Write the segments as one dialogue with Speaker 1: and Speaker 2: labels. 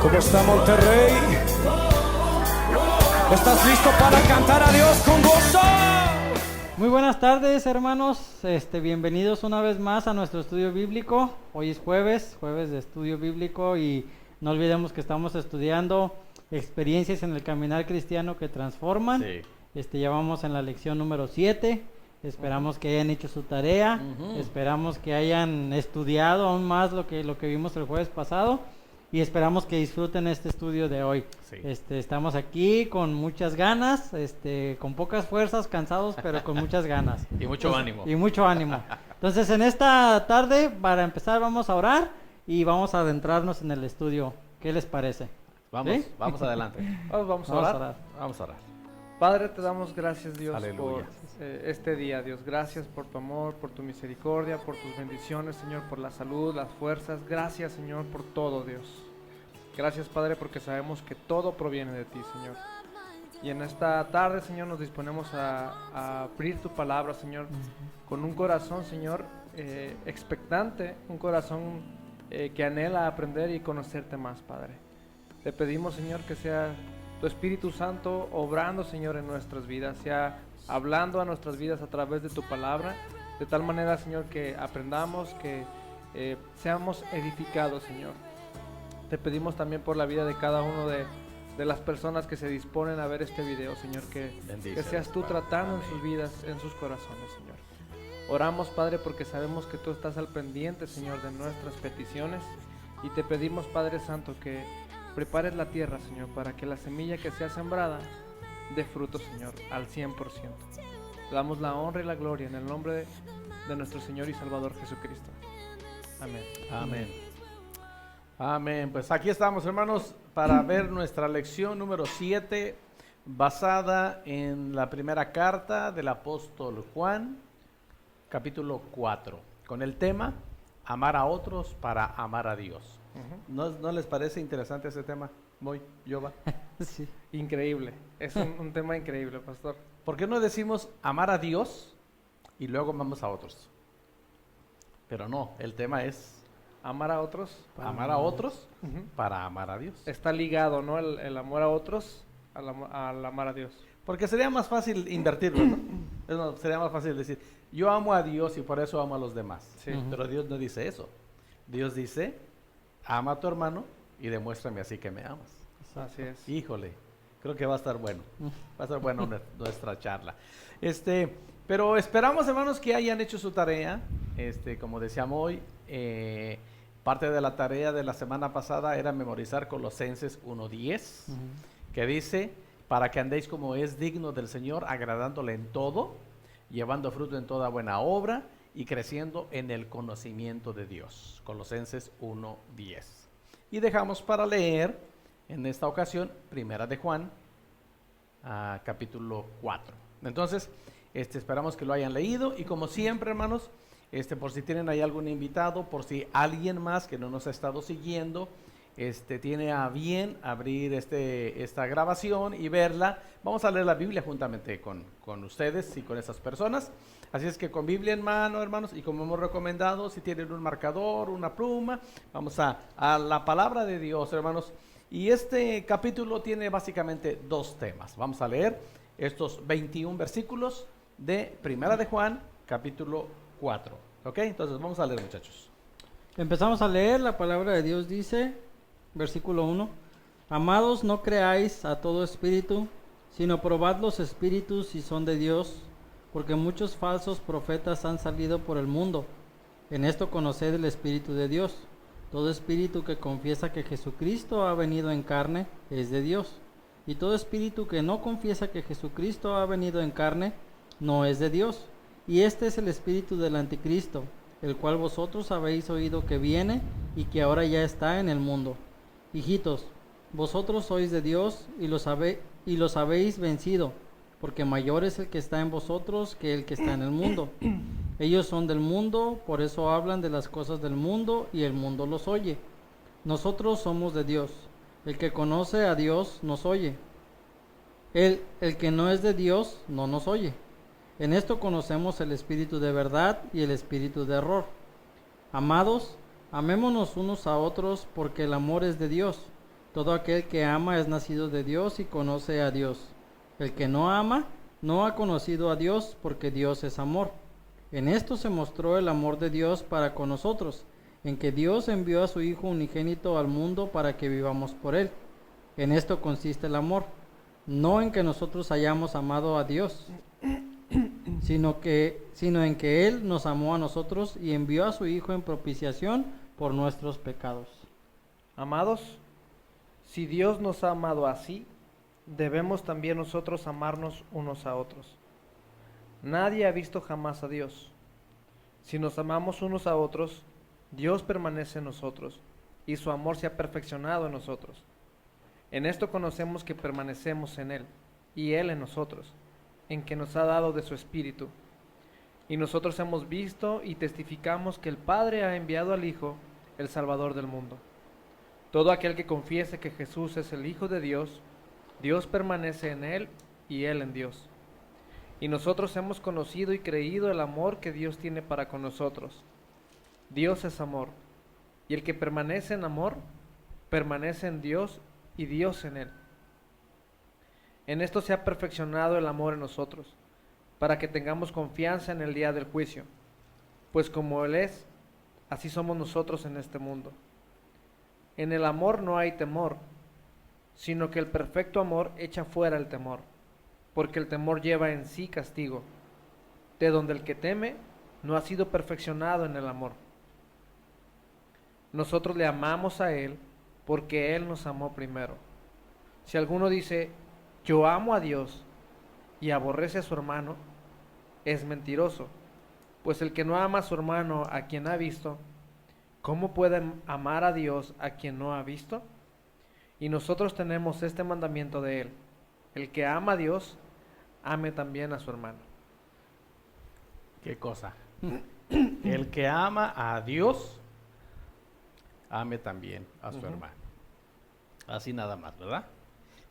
Speaker 1: ¿Cómo está Monterrey? ¿Estás listo para cantar a Dios con gozo?
Speaker 2: Muy buenas tardes, hermanos. Bienvenidos una vez más a nuestro estudio bíblico. Hoy es jueves de estudio bíblico, y no olvidemos que estamos estudiando experiencias en el caminar cristiano que transforman.
Speaker 3: Sí.
Speaker 2: Ya vamos en la lección número 7. Esperamos que hayan hecho su tarea. Esperamos que hayan estudiado aún más lo que vimos el jueves pasado. Y esperamos que disfruten este estudio de hoy.
Speaker 3: Sí.
Speaker 2: Estamos aquí con muchas ganas, con pocas fuerzas, cansados, pero con muchas ganas.
Speaker 3: Y mucho ánimo.
Speaker 2: Y mucho ánimo. Entonces, en esta tarde, para empezar, vamos a orar y vamos a adentrarnos en el estudio. ¿Qué les parece?
Speaker 3: Vamos,
Speaker 2: ¿Sí?
Speaker 3: vamos adelante.
Speaker 4: Vamos a orar.
Speaker 3: Vamos a orar.
Speaker 4: Padre, te damos gracias, Dios,
Speaker 3: Aleluya.
Speaker 4: por este día, Dios. Gracias por tu amor, por tu misericordia, por tus bendiciones, Señor, por la salud, las fuerzas. Gracias, Señor, por todo, Dios. Gracias, Padre, porque sabemos que todo proviene de ti, Señor. Y en esta tarde, Señor, nos disponemos a abrir tu palabra, Señor, con un corazón, Señor, expectante, un corazón que anhela aprender y conocerte más, Padre. Te pedimos, Señor, que sea tu Espíritu Santo obrando, Señor, en nuestras vidas, sea hablando a nuestras vidas a través de tu palabra, de tal manera, Señor, que aprendamos, que seamos edificados, Señor. Te pedimos también por la vida de cada uno de las personas que se disponen a ver este video, Señor, que seas tú tratando en sus vidas, en sus corazones, Señor. Oramos, Padre, porque sabemos que tú estás al pendiente, Señor, de nuestras peticiones, y te pedimos, Padre Santo, que prepares la tierra, Señor, para que la semilla que sea sembrada dé fruto, Señor, al 100%. Te damos la honra y la gloria en el nombre de nuestro Señor y Salvador Jesucristo. Amén.
Speaker 3: Amén. Amén. Pues aquí estamos, hermanos, para ver nuestra lección número 7, basada en la primera carta del apóstol Juan, capítulo 4, con el tema amar a otros para amar a Dios. ¿No les parece interesante ese tema? Yoba.
Speaker 2: Sí.
Speaker 4: Increíble, es un tema increíble, pastor.
Speaker 3: ¿Por qué no decimos amar a Dios y luego amamos a otros? Pero no, el tema es
Speaker 4: Amar a otros.
Speaker 3: amar a otros para amar a Dios.
Speaker 4: Está ligado, ¿no? El amor a otros al amar a Dios.
Speaker 3: Porque sería más fácil invertirlo, ¿no? Sería más fácil decir, yo amo a Dios y por eso amo a los demás.
Speaker 4: Sí.
Speaker 3: Pero Dios no dice eso. Dios dice, ama a tu hermano y demuéstrame así que me amas.
Speaker 4: Así es.
Speaker 3: Híjole, creo que va a estar bueno. Va a estar bueno nuestra charla. Pero esperamos, hermanos, que hayan hecho su tarea. Como decíamos hoy, parte de la tarea de la semana pasada era memorizar Colosenses 1:10, que dice, para que andéis como es digno del Señor, agradándole en todo, llevando fruto en toda buena obra y creciendo en el conocimiento de Dios. Colosenses 1:10. Y dejamos para leer en esta ocasión Primera de Juan, capítulo 4. Entonces, esperamos que lo hayan leído, y como siempre, hermanos, por si tienen ahí algún invitado, por si alguien más que no nos ha estado siguiendo, tiene a bien abrir esta grabación y verla, vamos a leer la Biblia juntamente con ustedes y con esas personas. Así es que con Biblia en mano, hermanos, y como hemos recomendado, si tienen un marcador, una pluma, vamos a la palabra de Dios, hermanos. Y este capítulo tiene básicamente dos temas. Vamos a leer estos 21 versículos de Primera de Juan, capítulo 4. ¿Ok? Entonces vamos a leer, muchachos.
Speaker 2: Empezamos a leer. La palabra de Dios dice, versículo 1: Amados, no creáis a todo espíritu, sino probad los espíritus si son de Dios, porque muchos falsos profetas han salido por el mundo. En esto conoced el Espíritu de Dios. Todo espíritu que confiesa que Jesucristo ha venido en carne es de Dios, y todo espíritu que no confiesa que Jesucristo ha venido en carne no es de Dios. Y este es el espíritu del anticristo, el cual vosotros habéis oído que viene y que ahora ya está en el mundo. Hijitos, vosotros sois de Dios y los habéis vencido, porque mayor es el que está en vosotros que el que está en el mundo. Ellos son del mundo, por eso hablan de las cosas del mundo y el mundo los oye. Nosotros somos de Dios. El que conoce a Dios nos oye. El que no es de Dios no nos oye. En esto conocemos el espíritu de verdad y el espíritu de error. Amados, amémonos unos a otros porque el amor es de Dios. Todo aquel que ama es nacido de Dios y conoce a Dios. El que no ama no ha conocido a Dios, porque Dios es amor. En esto se mostró el amor de Dios para con nosotros, en que Dios envió a su Hijo unigénito al mundo para que vivamos por él. En esto consiste el amor, no en que nosotros hayamos amado a Dios, sino en que Él nos amó a nosotros y envió a su Hijo en propiciación por nuestros pecados.
Speaker 4: Amados, si Dios nos ha amado así, debemos también nosotros amarnos unos a otros. Nadie ha visto jamás a Dios. Si nos amamos unos a otros, Dios permanece en nosotros y su amor se ha perfeccionado en nosotros. En esto conocemos que permanecemos en Él y Él en nosotros, en que nos ha dado de su Espíritu. Y nosotros hemos visto y testificamos que el Padre ha enviado al Hijo, el Salvador del mundo. Todo aquel que confiese que Jesús es el Hijo de Dios, Dios permanece en Él y Él en Dios. Y nosotros hemos conocido y creído el amor que Dios tiene para con nosotros. Dios es amor, y el que permanece en amor, permanece en Dios y Dios en él. En esto se ha perfeccionado el amor en nosotros, para que tengamos confianza en el día del juicio, pues como Él es, así somos nosotros en este mundo. En el amor no hay temor, sino que el perfecto amor echa fuera el temor, porque el temor lleva en sí castigo, de donde el que teme no ha sido perfeccionado en el amor. Nosotros le amamos a Él, porque Él nos amó primero. Si alguno dice, yo amo a Dios, y aborrece a su hermano, es mentiroso, pues el que no ama a su hermano a quien ha visto, ¿cómo puede amar a Dios a quien no ha visto? Y nosotros tenemos este mandamiento de Él: el que ama a Dios, ame también a su hermano.
Speaker 3: ¿Qué cosa? El que ama a Dios, ame también a su hermano. Así nada más, ¿verdad?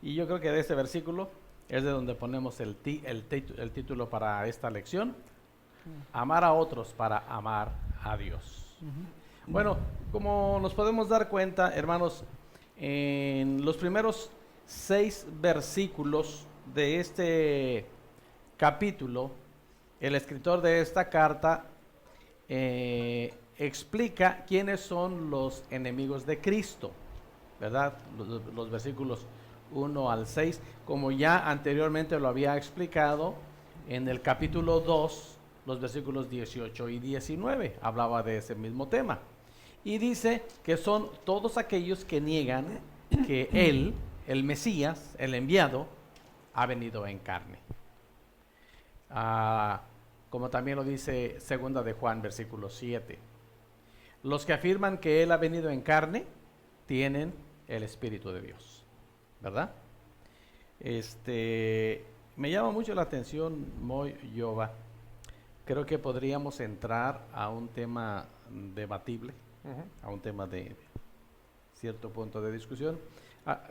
Speaker 3: Y yo creo que de este versículo es de donde ponemos el título para esta lección: amar a otros para amar a Dios. Bueno, como nos podemos dar cuenta, hermanos, en los primeros 6 versículos de este capítulo, el escritor de esta carta explica quiénes son los enemigos de Cristo, ¿verdad? Los versículos 1 al 6, como ya anteriormente lo había explicado en el capítulo 2, los versículos 18 y 19, hablaba de ese mismo tema. Y dice que son todos aquellos que niegan que Él, el Mesías, el enviado, ha venido en carne. Como también lo dice 2 de Juan, versículo 7. Los que afirman que Él ha venido en carne tienen el Espíritu de Dios, ¿verdad? Me llama mucho la atención, Moy Yoba. Creo que podríamos entrar a un tema debatible, a un tema de cierto punto de discusión.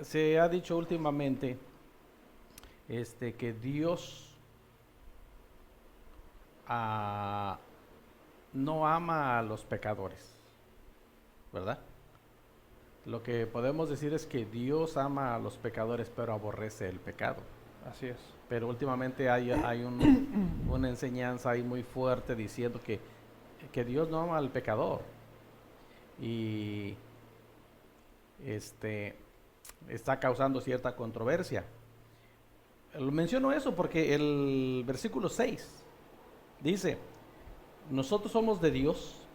Speaker 3: Se ha dicho últimamente que Dios no ama a los pecadores, ¿verdad? Lo que podemos decir es que Dios ama a los pecadores, pero aborrece el pecado.
Speaker 4: Así es.
Speaker 3: Pero últimamente hay una enseñanza ahí muy fuerte diciendo que Dios no ama al pecador. Y está causando cierta controversia. Menciono eso porque el versículo 6 dice: nosotros somos de Dios,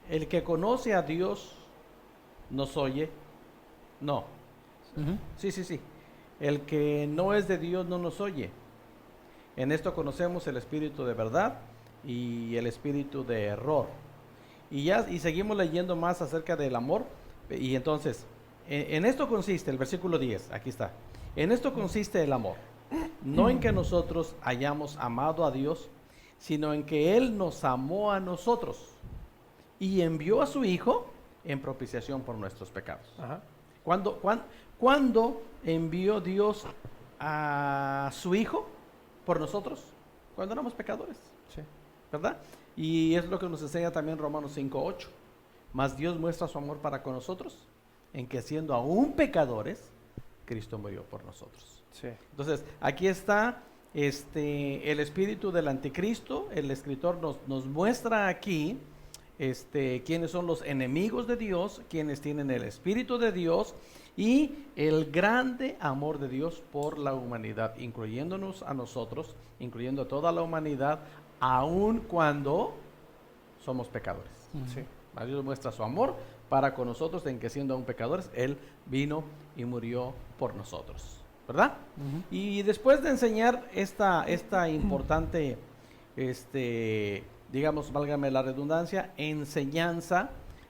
Speaker 3: el que conoce a Dios nos oye. No. Sí. El que no es de Dios no nos oye. En esto conocemos el espíritu de verdad y el espíritu de error. Y seguimos leyendo más acerca del amor. Y entonces, en esto consiste el versículo 10, aquí está. En esto consiste el amor, no en que nosotros hayamos amado a Dios, sino en que Él nos amó a nosotros y envió a su Hijo en propiciación por nuestros pecados.
Speaker 4: Ajá.
Speaker 3: ¿Cuándo envió Dios a su Hijo por nosotros? Cuando éramos pecadores,
Speaker 4: Sí.
Speaker 3: ¿verdad? Y es lo que nos enseña también Romanos 5:8. Mas Dios muestra su amor para con nosotros, en que siendo aún pecadores, Cristo murió por nosotros.
Speaker 4: Sí.
Speaker 3: Entonces, aquí está el espíritu del anticristo. El escritor nos muestra aquí quiénes son los enemigos de Dios, quienes tienen el espíritu de Dios y el grande amor de Dios por la humanidad, incluyéndonos a nosotros, incluyendo a toda la humanidad, aun cuando somos pecadores.
Speaker 4: Sí.
Speaker 3: Dios muestra su amor para con nosotros, en que siendo aún pecadores, Él vino y murió por nosotros, ¿verdad? Y después de enseñar esta importante, digamos, válgame la redundancia, enseñanza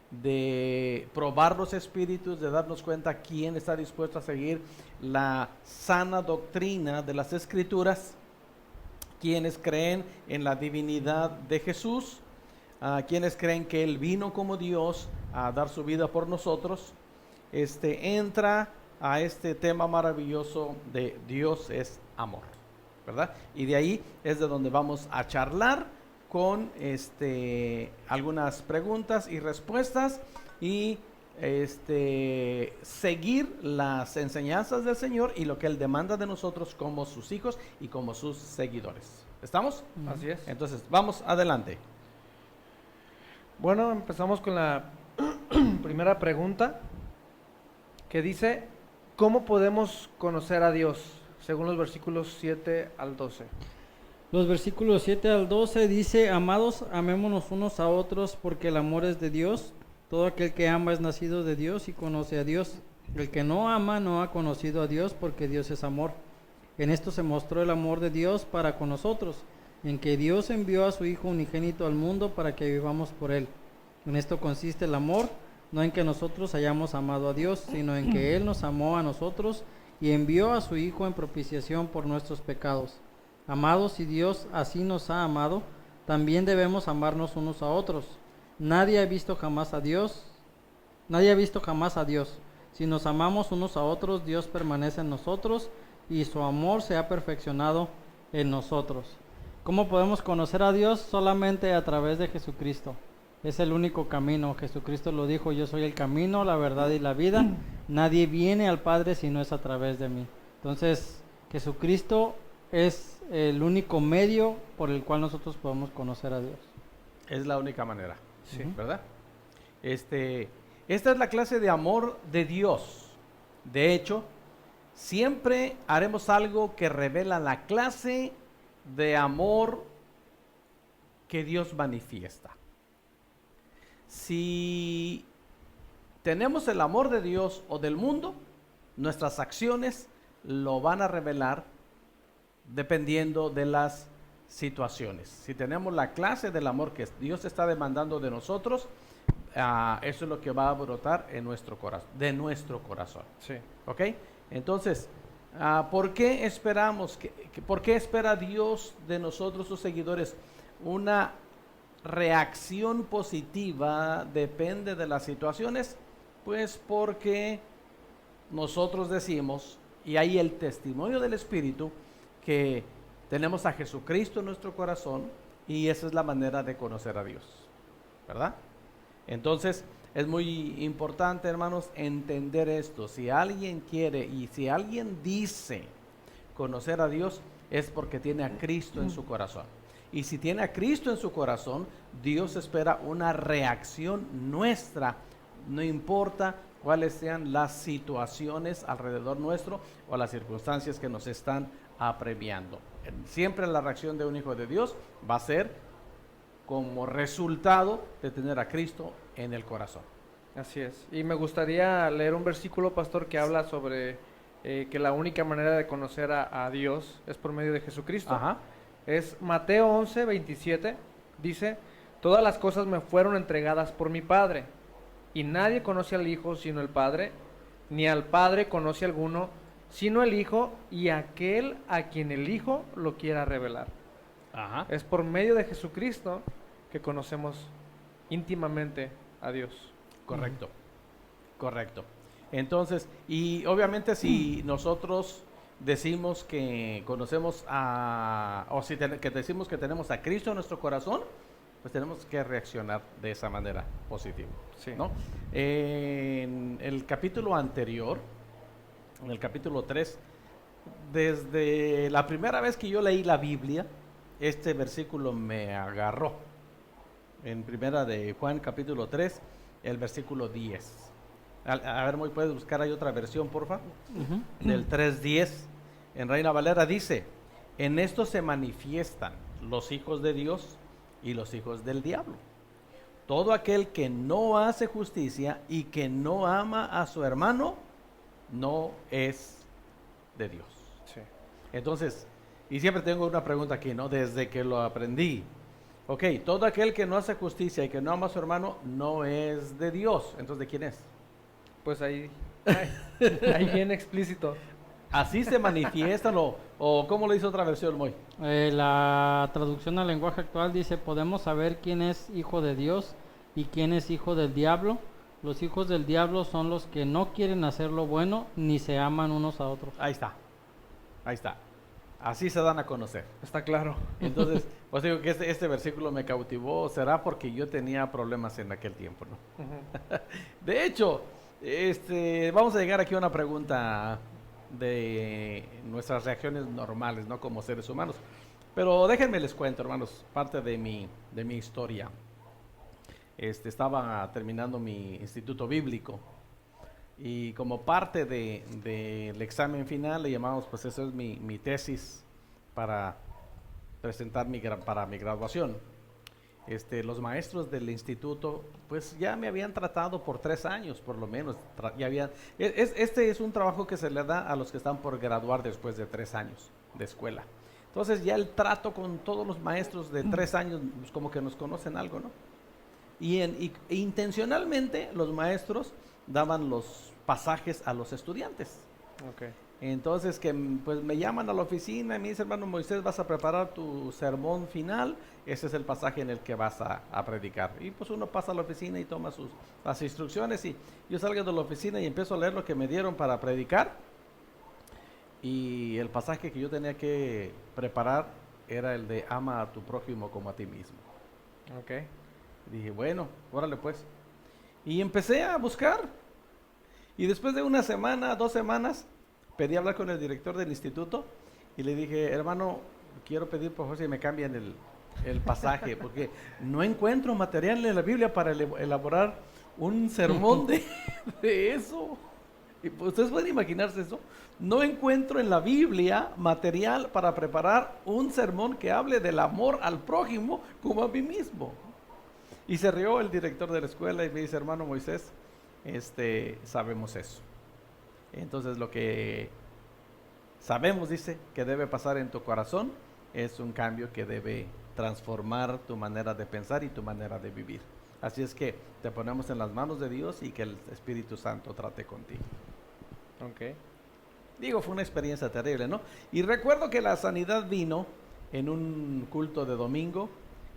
Speaker 3: de probar los espíritus, de darnos cuenta quién está dispuesto a seguir la sana doctrina de las Escrituras, quienes creen en la divinidad de Jesús, quienes creen que Él vino como Dios a dar su vida por nosotros, entra a este tema maravilloso de Dios es amor, ¿verdad? Y de ahí es de donde vamos a charlar con algunas preguntas y respuestas y seguir las enseñanzas del Señor y lo que Él demanda de nosotros como sus hijos y como sus seguidores. ¿Estamos?
Speaker 4: Así es.
Speaker 3: Entonces, vamos adelante.
Speaker 4: Bueno, empezamos con la primera pregunta que dice, ¿cómo podemos conocer a Dios? Según los versículos 7 al 12.
Speaker 2: Los versículos 7 al 12 dice, amados, amémonos unos a otros porque el amor es de Dios. Todo aquel que ama es nacido de Dios y conoce a Dios. El que no ama no ha conocido a Dios porque Dios es amor. En esto se mostró el amor de Dios para con nosotros, en que Dios envió a su Hijo unigénito al mundo para que vivamos por Él. En esto consiste el amor, no en que nosotros hayamos amado a Dios, sino en que Él nos amó a nosotros y envió a su Hijo en propiciación por nuestros pecados. Amados, si Dios así nos ha amado, también debemos amarnos unos a otros. Nadie ha visto jamás a Dios. Si nos amamos unos a otros, Dios permanece en nosotros y su amor se ha perfeccionado en nosotros. ¿Cómo podemos conocer a Dios? Solamente a través de Jesucristo. Es el único camino. Jesucristo lo dijo, yo soy el camino, la verdad y la vida. Nadie viene al Padre si no es a través de mí. Entonces, Jesucristo es el único medio por el cual nosotros podemos conocer a Dios.
Speaker 3: Es la única manera,
Speaker 4: Sí.
Speaker 3: ¿verdad? Esta es la clase de amor de Dios. De hecho, siempre haremos algo que revela la clase de amor que Dios manifiesta. Si tenemos el amor de Dios o del mundo, nuestras acciones lo van a revelar dependiendo de las situaciones. Si tenemos la clase del amor que Dios está demandando de nosotros, eso es lo que va a brotar en nuestro corazón, de nuestro corazón.
Speaker 4: Sí.
Speaker 3: ¿Ok? Entonces, ¿por qué esperamos? ¿Por qué espera Dios de nosotros, sus seguidores? Una reacción positiva depende de las situaciones, pues porque nosotros decimos, y hay el testimonio del Espíritu, que tenemos a Jesucristo en nuestro corazón y esa es la manera de conocer a Dios, ¿verdad? Entonces, es muy importante, hermanos, entender esto. Si alguien quiere y si alguien dice conocer a Dios, es porque tiene a Cristo en su corazón. Y si tiene a Cristo en su corazón, Dios espera una reacción nuestra, no importa cuáles sean las situaciones alrededor nuestro o las circunstancias que nos están apremiando. Siempre la reacción de un hijo de Dios va a ser como resultado de tener a Cristo en el corazón.
Speaker 4: Así es. Y me gustaría leer un versículo, pastor, que habla sobre que la única manera de conocer a Dios es por medio de Jesucristo.
Speaker 3: Ajá.
Speaker 4: Es Mateo 11, 27. Dice, todas las cosas me fueron entregadas por mi Padre, y nadie conoce al Hijo sino el Padre, ni al Padre conoce alguno sino el Hijo, y aquel a quien el Hijo lo quiera revelar.
Speaker 3: Ajá.
Speaker 4: Es por medio de Jesucristo que conocemos íntimamente a Dios.
Speaker 3: Correcto, correcto. Entonces, y obviamente si nosotros decimos que conocemos que decimos que tenemos a Cristo en nuestro corazón, pues tenemos que reaccionar de esa manera positiva,
Speaker 4: Sí.
Speaker 3: ¿no? En el capítulo anterior, en el capítulo 3, desde la primera vez que yo leí la Biblia, este versículo me agarró. En primera de Juan capítulo 3, el versículo 10. A ver, ¿me puedes buscar ahí otra versión, porfa? Del 3:10. En Reina Valera dice: en esto se manifiestan los hijos de Dios y los hijos del diablo. Todo aquel que no hace justicia y que no ama a su hermano, no es de Dios.
Speaker 4: Sí.
Speaker 3: Entonces, y siempre tengo una pregunta aquí, ¿no? Desde que lo aprendí. Ok, todo aquel que no hace justicia y que no ama a su hermano, no es de Dios. Entonces, ¿de quién es?
Speaker 4: Pues ahí bien explícito.
Speaker 3: ¿Así se manifiestan o cómo lo dice otra versión, Moy?
Speaker 2: La traducción al lenguaje actual dice: podemos saber quién es hijo de Dios y quién es hijo del diablo. Los hijos del diablo son los que no quieren hacer lo bueno ni se aman unos a otros.
Speaker 3: Ahí está, ahí está. Así se dan a conocer.
Speaker 4: Está claro.
Speaker 3: Entonces, pues digo que este versículo me cautivó. Será porque yo tenía problemas en aquel tiempo, ¿no?
Speaker 4: Ujú.
Speaker 3: De hecho, vamos a llegar aquí a una pregunta de nuestras reacciones normales, ¿no? Como seres humanos. Pero déjenme les cuento, hermanos, parte de mi historia. Estaba terminando mi instituto bíblico y como parte del examen final le llamamos, pues eso es mi tesis para presentar para mi graduación. Los maestros del instituto pues ya me habían tratado por 3 años por lo menos. Este es un trabajo que se le da a los que están por graduar después de 3 años de escuela. Entonces ya el trato con todos los maestros de 3 años pues como que nos conocen algo, ¿no? Y intencionalmente los maestros daban los pasajes a los estudiantes.
Speaker 4: Ok.
Speaker 3: Entonces pues me llaman a la oficina y me dicen: hermano Moisés, vas a preparar tu sermón final, ese es el pasaje en el que vas a predicar. Y pues uno pasa a la oficina y toma las instrucciones, y yo salgo de la oficina y empiezo a leer lo que me dieron para predicar, y el pasaje que yo tenía que preparar era el de ama a tu prójimo como a ti mismo.
Speaker 4: Ok.
Speaker 3: Dije, bueno, órale pues. Y empecé a buscar. Y después de 1 semana, 2 semanas, pedí hablar con el director del instituto y le dije: hermano, quiero pedir por favor si me cambian el pasaje, porque no encuentro material en la Biblia para elaborar un sermón de eso. Y pues, ustedes pueden imaginarse eso. No encuentro en la Biblia material para preparar un sermón que hable del amor al prójimo como a mí mismo. Y se rió el director de la escuela y me dice: hermano Moisés, sabemos eso. Entonces lo que sabemos, dice, que debe pasar en tu corazón es un cambio que debe transformar tu manera de pensar y tu manera de vivir. Así es que te ponemos en las manos de Dios y que el Espíritu Santo trate contigo.
Speaker 4: Ok.
Speaker 3: Digo, fue una experiencia terrible, ¿no? Y recuerdo que la sanidad vino en un culto de domingo.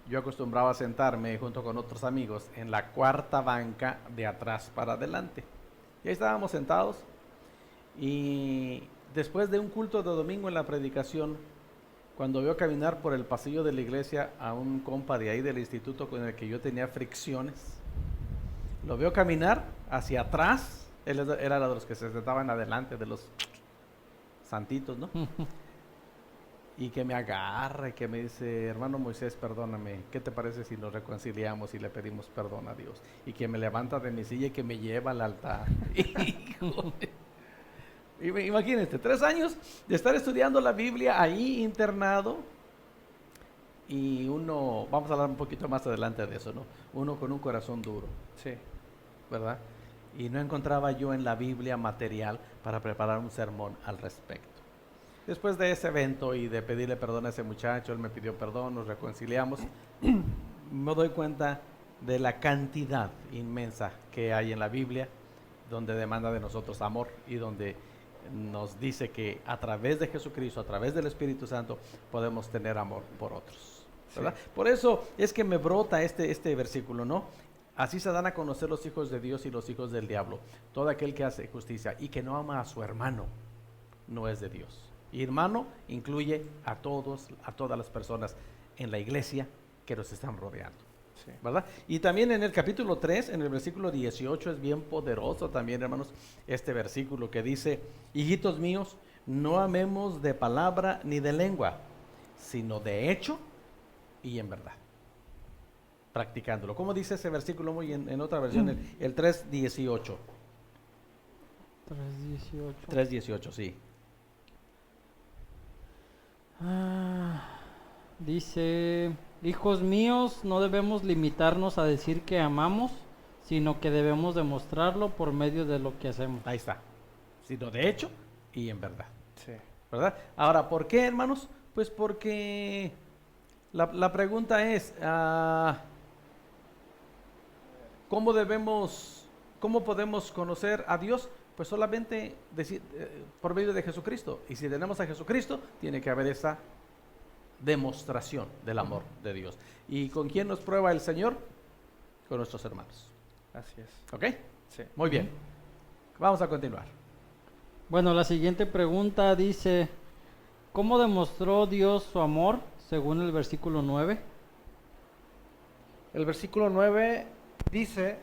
Speaker 3: Yo acostumbraba a sentarme junto con otros amigos en la 4ª banca de atrás para adelante. Y ahí estábamos sentados. Y después de un culto de domingo en la predicación, cuando veo caminar por el pasillo de la iglesia a un compa de ahí del instituto con el que yo tenía fricciones, lo veo caminar hacia atrás. Él era de los que se sentaban adelante, de los santitos, ¿no? Y que me agarra y que me dice: hermano Moisés, perdóname, ¿qué te parece si nos reconciliamos y le pedimos perdón a Dios? Y que me levanta de mi silla y que me lleva al altar. Imagínense, 3 años de estar estudiando la Biblia ahí internado, y uno, vamos a hablar un poquito más adelante de eso, ¿no? Uno con un corazón duro,
Speaker 4: Sí.
Speaker 3: ¿verdad? Y no encontraba yo en la Biblia material para preparar un sermón al respecto. Después de ese evento y de pedirle perdón a ese muchacho, él me pidió perdón, nos reconciliamos, me doy cuenta de la cantidad inmensa que hay en la Biblia, donde demanda de nosotros amor y donde nos dice que a través de Jesucristo, a través del Espíritu Santo, podemos tener amor por otros, ¿verdad? Sí. Por eso es que me brota este versículo, ¿no? Así se dan a conocer los hijos de Dios y los hijos del diablo. Todo aquel que hace justicia y que no ama a su hermano no es de Dios. Y hermano incluye a todas las personas en la iglesia que nos están rodeando.
Speaker 4: Sí.
Speaker 3: ¿verdad? Y también en el capítulo 3, en el versículo 18, es bien poderoso también, hermanos, este versículo que dice: hijitos míos, no amemos de palabra ni de lengua, sino de hecho y en verdad, practicándolo. ¿Cómo dice ese versículo muy en otra versión? El 3:18.
Speaker 2: 3:18.
Speaker 3: 3:18, sí.
Speaker 2: Dice, hijos míos, no debemos limitarnos a decir que amamos, sino que debemos demostrarlo por medio de lo que hacemos.
Speaker 3: Ahí está. Sino de hecho y en verdad.
Speaker 4: Sí.
Speaker 3: ¿Verdad? Ahora, ¿por qué, hermanos? Pues porque la pregunta es, ¿cómo podemos conocer a Dios? Pues solamente por medio de Jesucristo. Y si tenemos a Jesucristo, tiene que haber esa demostración del amor de Dios. ¿Y con quién nos prueba el Señor? Con nuestros hermanos.
Speaker 4: Así es.
Speaker 3: ¿Ok?
Speaker 4: Sí.
Speaker 3: Muy bien. Vamos a continuar.
Speaker 2: Bueno, la siguiente pregunta dice, ¿cómo demostró Dios su amor según el versículo 9?
Speaker 4: El versículo 9 dice: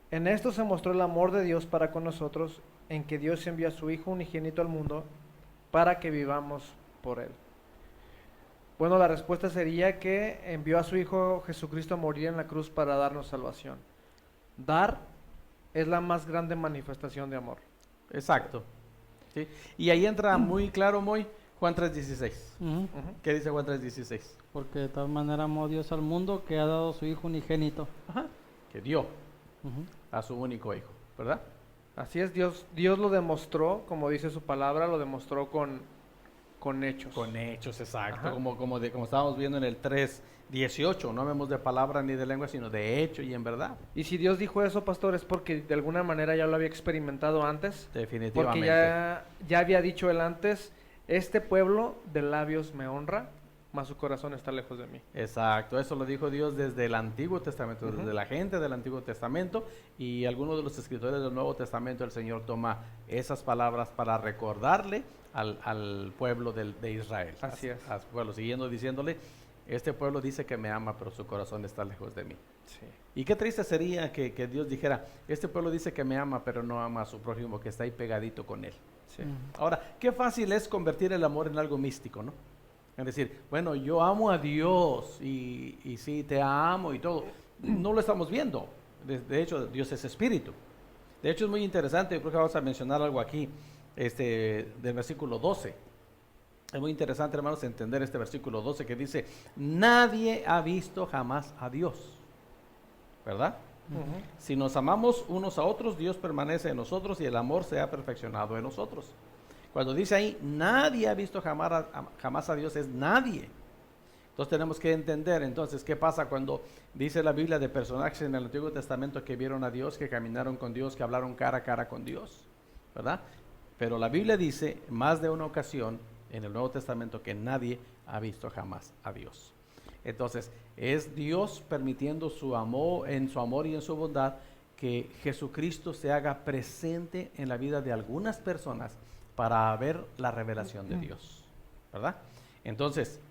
Speaker 4: en esto se mostró el amor de Dios para con nosotros, en que Dios envió a su Hijo unigénito al mundo para que vivamos por Él. Bueno, la respuesta sería que envió a su Hijo Jesucristo a morir en la cruz para darnos salvación. Dar es la más grande manifestación de amor.
Speaker 3: Exacto. ¿Sí? Y ahí entra muy claro, Juan 3:16.
Speaker 2: Ujú.
Speaker 3: ¿Qué dice Juan 3:16?
Speaker 2: Porque de tal manera amó Dios al mundo que ha dado su Hijo unigénito.
Speaker 3: Ajá. Que dio
Speaker 2: Ujú.
Speaker 3: a su único hijo, ¿verdad?
Speaker 4: Así es, Dios lo demostró, como dice su palabra, lo demostró con hechos.
Speaker 3: Con hechos, exacto.
Speaker 4: Ajá.
Speaker 3: Como estábamos viendo en el 3:18, no hablemos de palabra ni de lengua, sino de hecho y en verdad.
Speaker 4: Y si Dios dijo eso, pastor, es porque de alguna manera ya lo había experimentado antes.
Speaker 3: Definitivamente.
Speaker 4: Porque ya había dicho él antes: este pueblo de labios me honra, mas su corazón está lejos de mí.
Speaker 3: Exacto, eso lo dijo Dios desde el Antiguo Testamento,
Speaker 4: Ujú.
Speaker 3: desde la gente del Antiguo Testamento, y algunos de los escritores del Nuevo Testamento, el Señor toma esas palabras para recordarle al pueblo de Israel.
Speaker 4: Así es.
Speaker 3: Al pueblo, siguiendo diciéndole: este pueblo dice que me ama, pero su corazón está lejos de mí.
Speaker 4: Sí.
Speaker 3: Y qué triste sería que Dios dijera: este pueblo dice que me ama, pero no ama a su prójimo que está ahí pegadito con él.
Speaker 4: Sí.
Speaker 2: Ujú.
Speaker 3: Ahora, qué fácil es convertir el amor en algo místico, ¿no? Es decir, bueno, yo amo a Dios y sí, te amo y todo. No lo estamos viendo. De hecho, Dios es espíritu. De hecho, es muy interesante. Yo creo que vamos a mencionar algo aquí, del versículo 12. Es muy interesante, hermanos, entender este versículo 12 que dice: nadie ha visto jamás a Dios. ¿Verdad?
Speaker 4: Ujú.
Speaker 3: Si nos amamos unos a otros, Dios permanece en nosotros y el amor se ha perfeccionado en nosotros. Cuando dice ahí, nadie ha visto jamás a Dios, es nadie. Entonces tenemos que entender, entonces, qué pasa cuando dice la Biblia de personajes en el Antiguo Testamento que vieron a Dios, que caminaron con Dios, que hablaron cara a cara con Dios, ¿verdad? Pero la Biblia dice más de una ocasión en el Nuevo Testamento que nadie ha visto jamás a Dios. Entonces, es Dios permitiendo su amor y en su bondad que Jesucristo se haga presente en la vida de algunas personas para ver la revelación de Dios, ¿verdad? Entonces,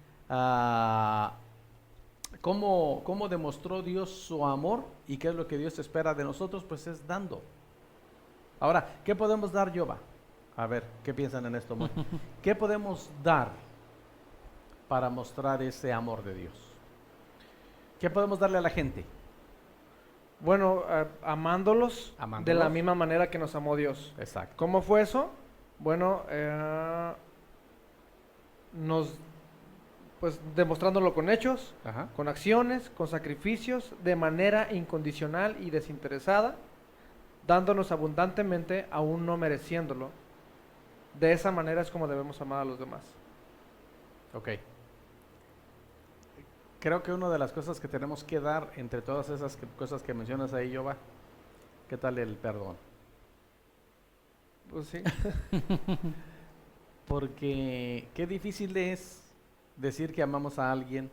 Speaker 3: ¿cómo demostró Dios su amor y qué es lo que Dios espera de nosotros? Pues es dando. Ahora, ¿qué podemos dar, Yoba? A ver, ¿qué piensan en esto, Moy? ¿Qué podemos dar para mostrar ese amor de Dios? ¿Qué podemos darle a la gente?
Speaker 4: Bueno, amándolos de
Speaker 3: Amándolos.
Speaker 4: la misma manera que nos amó Dios.
Speaker 3: Exacto.
Speaker 4: ¿Cómo fue eso? Bueno, pues demostrándolo con hechos,
Speaker 3: Ajá.
Speaker 4: con acciones, con sacrificios, de manera incondicional y desinteresada, dándonos abundantemente, aún no mereciéndolo. De esa manera es como debemos amar a los demás.
Speaker 3: Ok. Creo que una de las cosas que tenemos que dar entre todas esas cosas que mencionas ahí, Yoba, ¿qué tal el perdón?
Speaker 4: Pues sí.
Speaker 3: Porque qué difícil es decir que amamos a alguien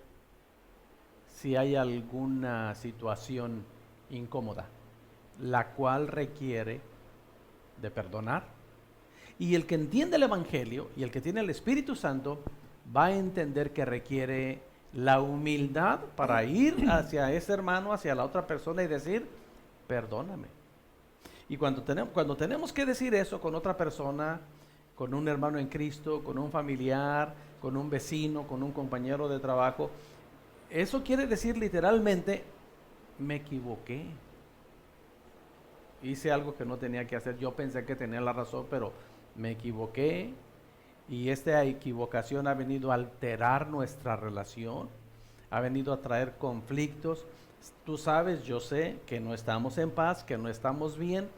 Speaker 3: si hay alguna situación incómoda, la cual requiere de perdonar. Y el que entiende el Evangelio y el que tiene el Espíritu Santo va a entender que requiere la humildad para ir hacia ese hermano, hacia la otra persona y decir, perdóname. Y cuando tenemos que decir eso con otra persona, con un hermano en Cristo, con un familiar, con un vecino, con un compañero de trabajo, eso quiere decir literalmente, me equivoqué. Hice algo que no tenía que hacer, yo pensé que tenía la razón, pero me equivoqué. Y esta equivocación ha venido a alterar nuestra relación, ha venido a traer conflictos. Tú sabes, yo sé que no estamos en paz, que no estamos bien.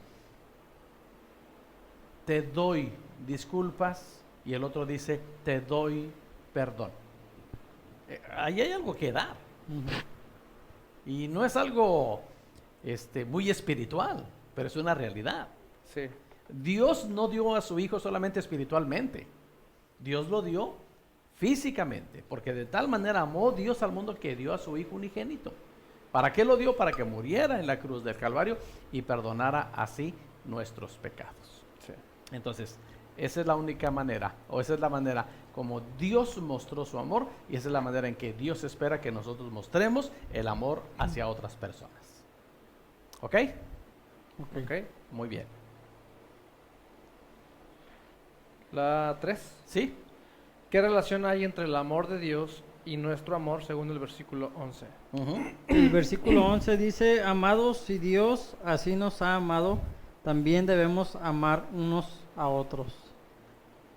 Speaker 3: Te doy disculpas y el otro dice, te doy perdón. Ahí hay algo que dar. Y no es algo muy espiritual, pero es una realidad.
Speaker 4: Sí.
Speaker 3: Dios no dio a su Hijo solamente espiritualmente. Dios lo dio físicamente, porque de tal manera amó Dios al mundo que dio a su Hijo unigénito. ¿Para qué lo dio? Para que muriera en la cruz del Calvario y perdonara así nuestros pecados.
Speaker 4: Sí.
Speaker 3: Entonces, esa es la única manera, o esa es la manera como Dios mostró su amor, y esa es la manera en que Dios espera que nosotros mostremos el amor hacia otras personas. ¿Ok?
Speaker 4: Ok.
Speaker 3: Muy bien.
Speaker 4: La 3.
Speaker 3: ¿Sí?
Speaker 4: ¿Qué relación hay entre el amor de Dios y nuestro amor según el versículo 11?
Speaker 2: El versículo 11 dice, amados, si Dios así nos ha amado, también debemos amar unos a otros.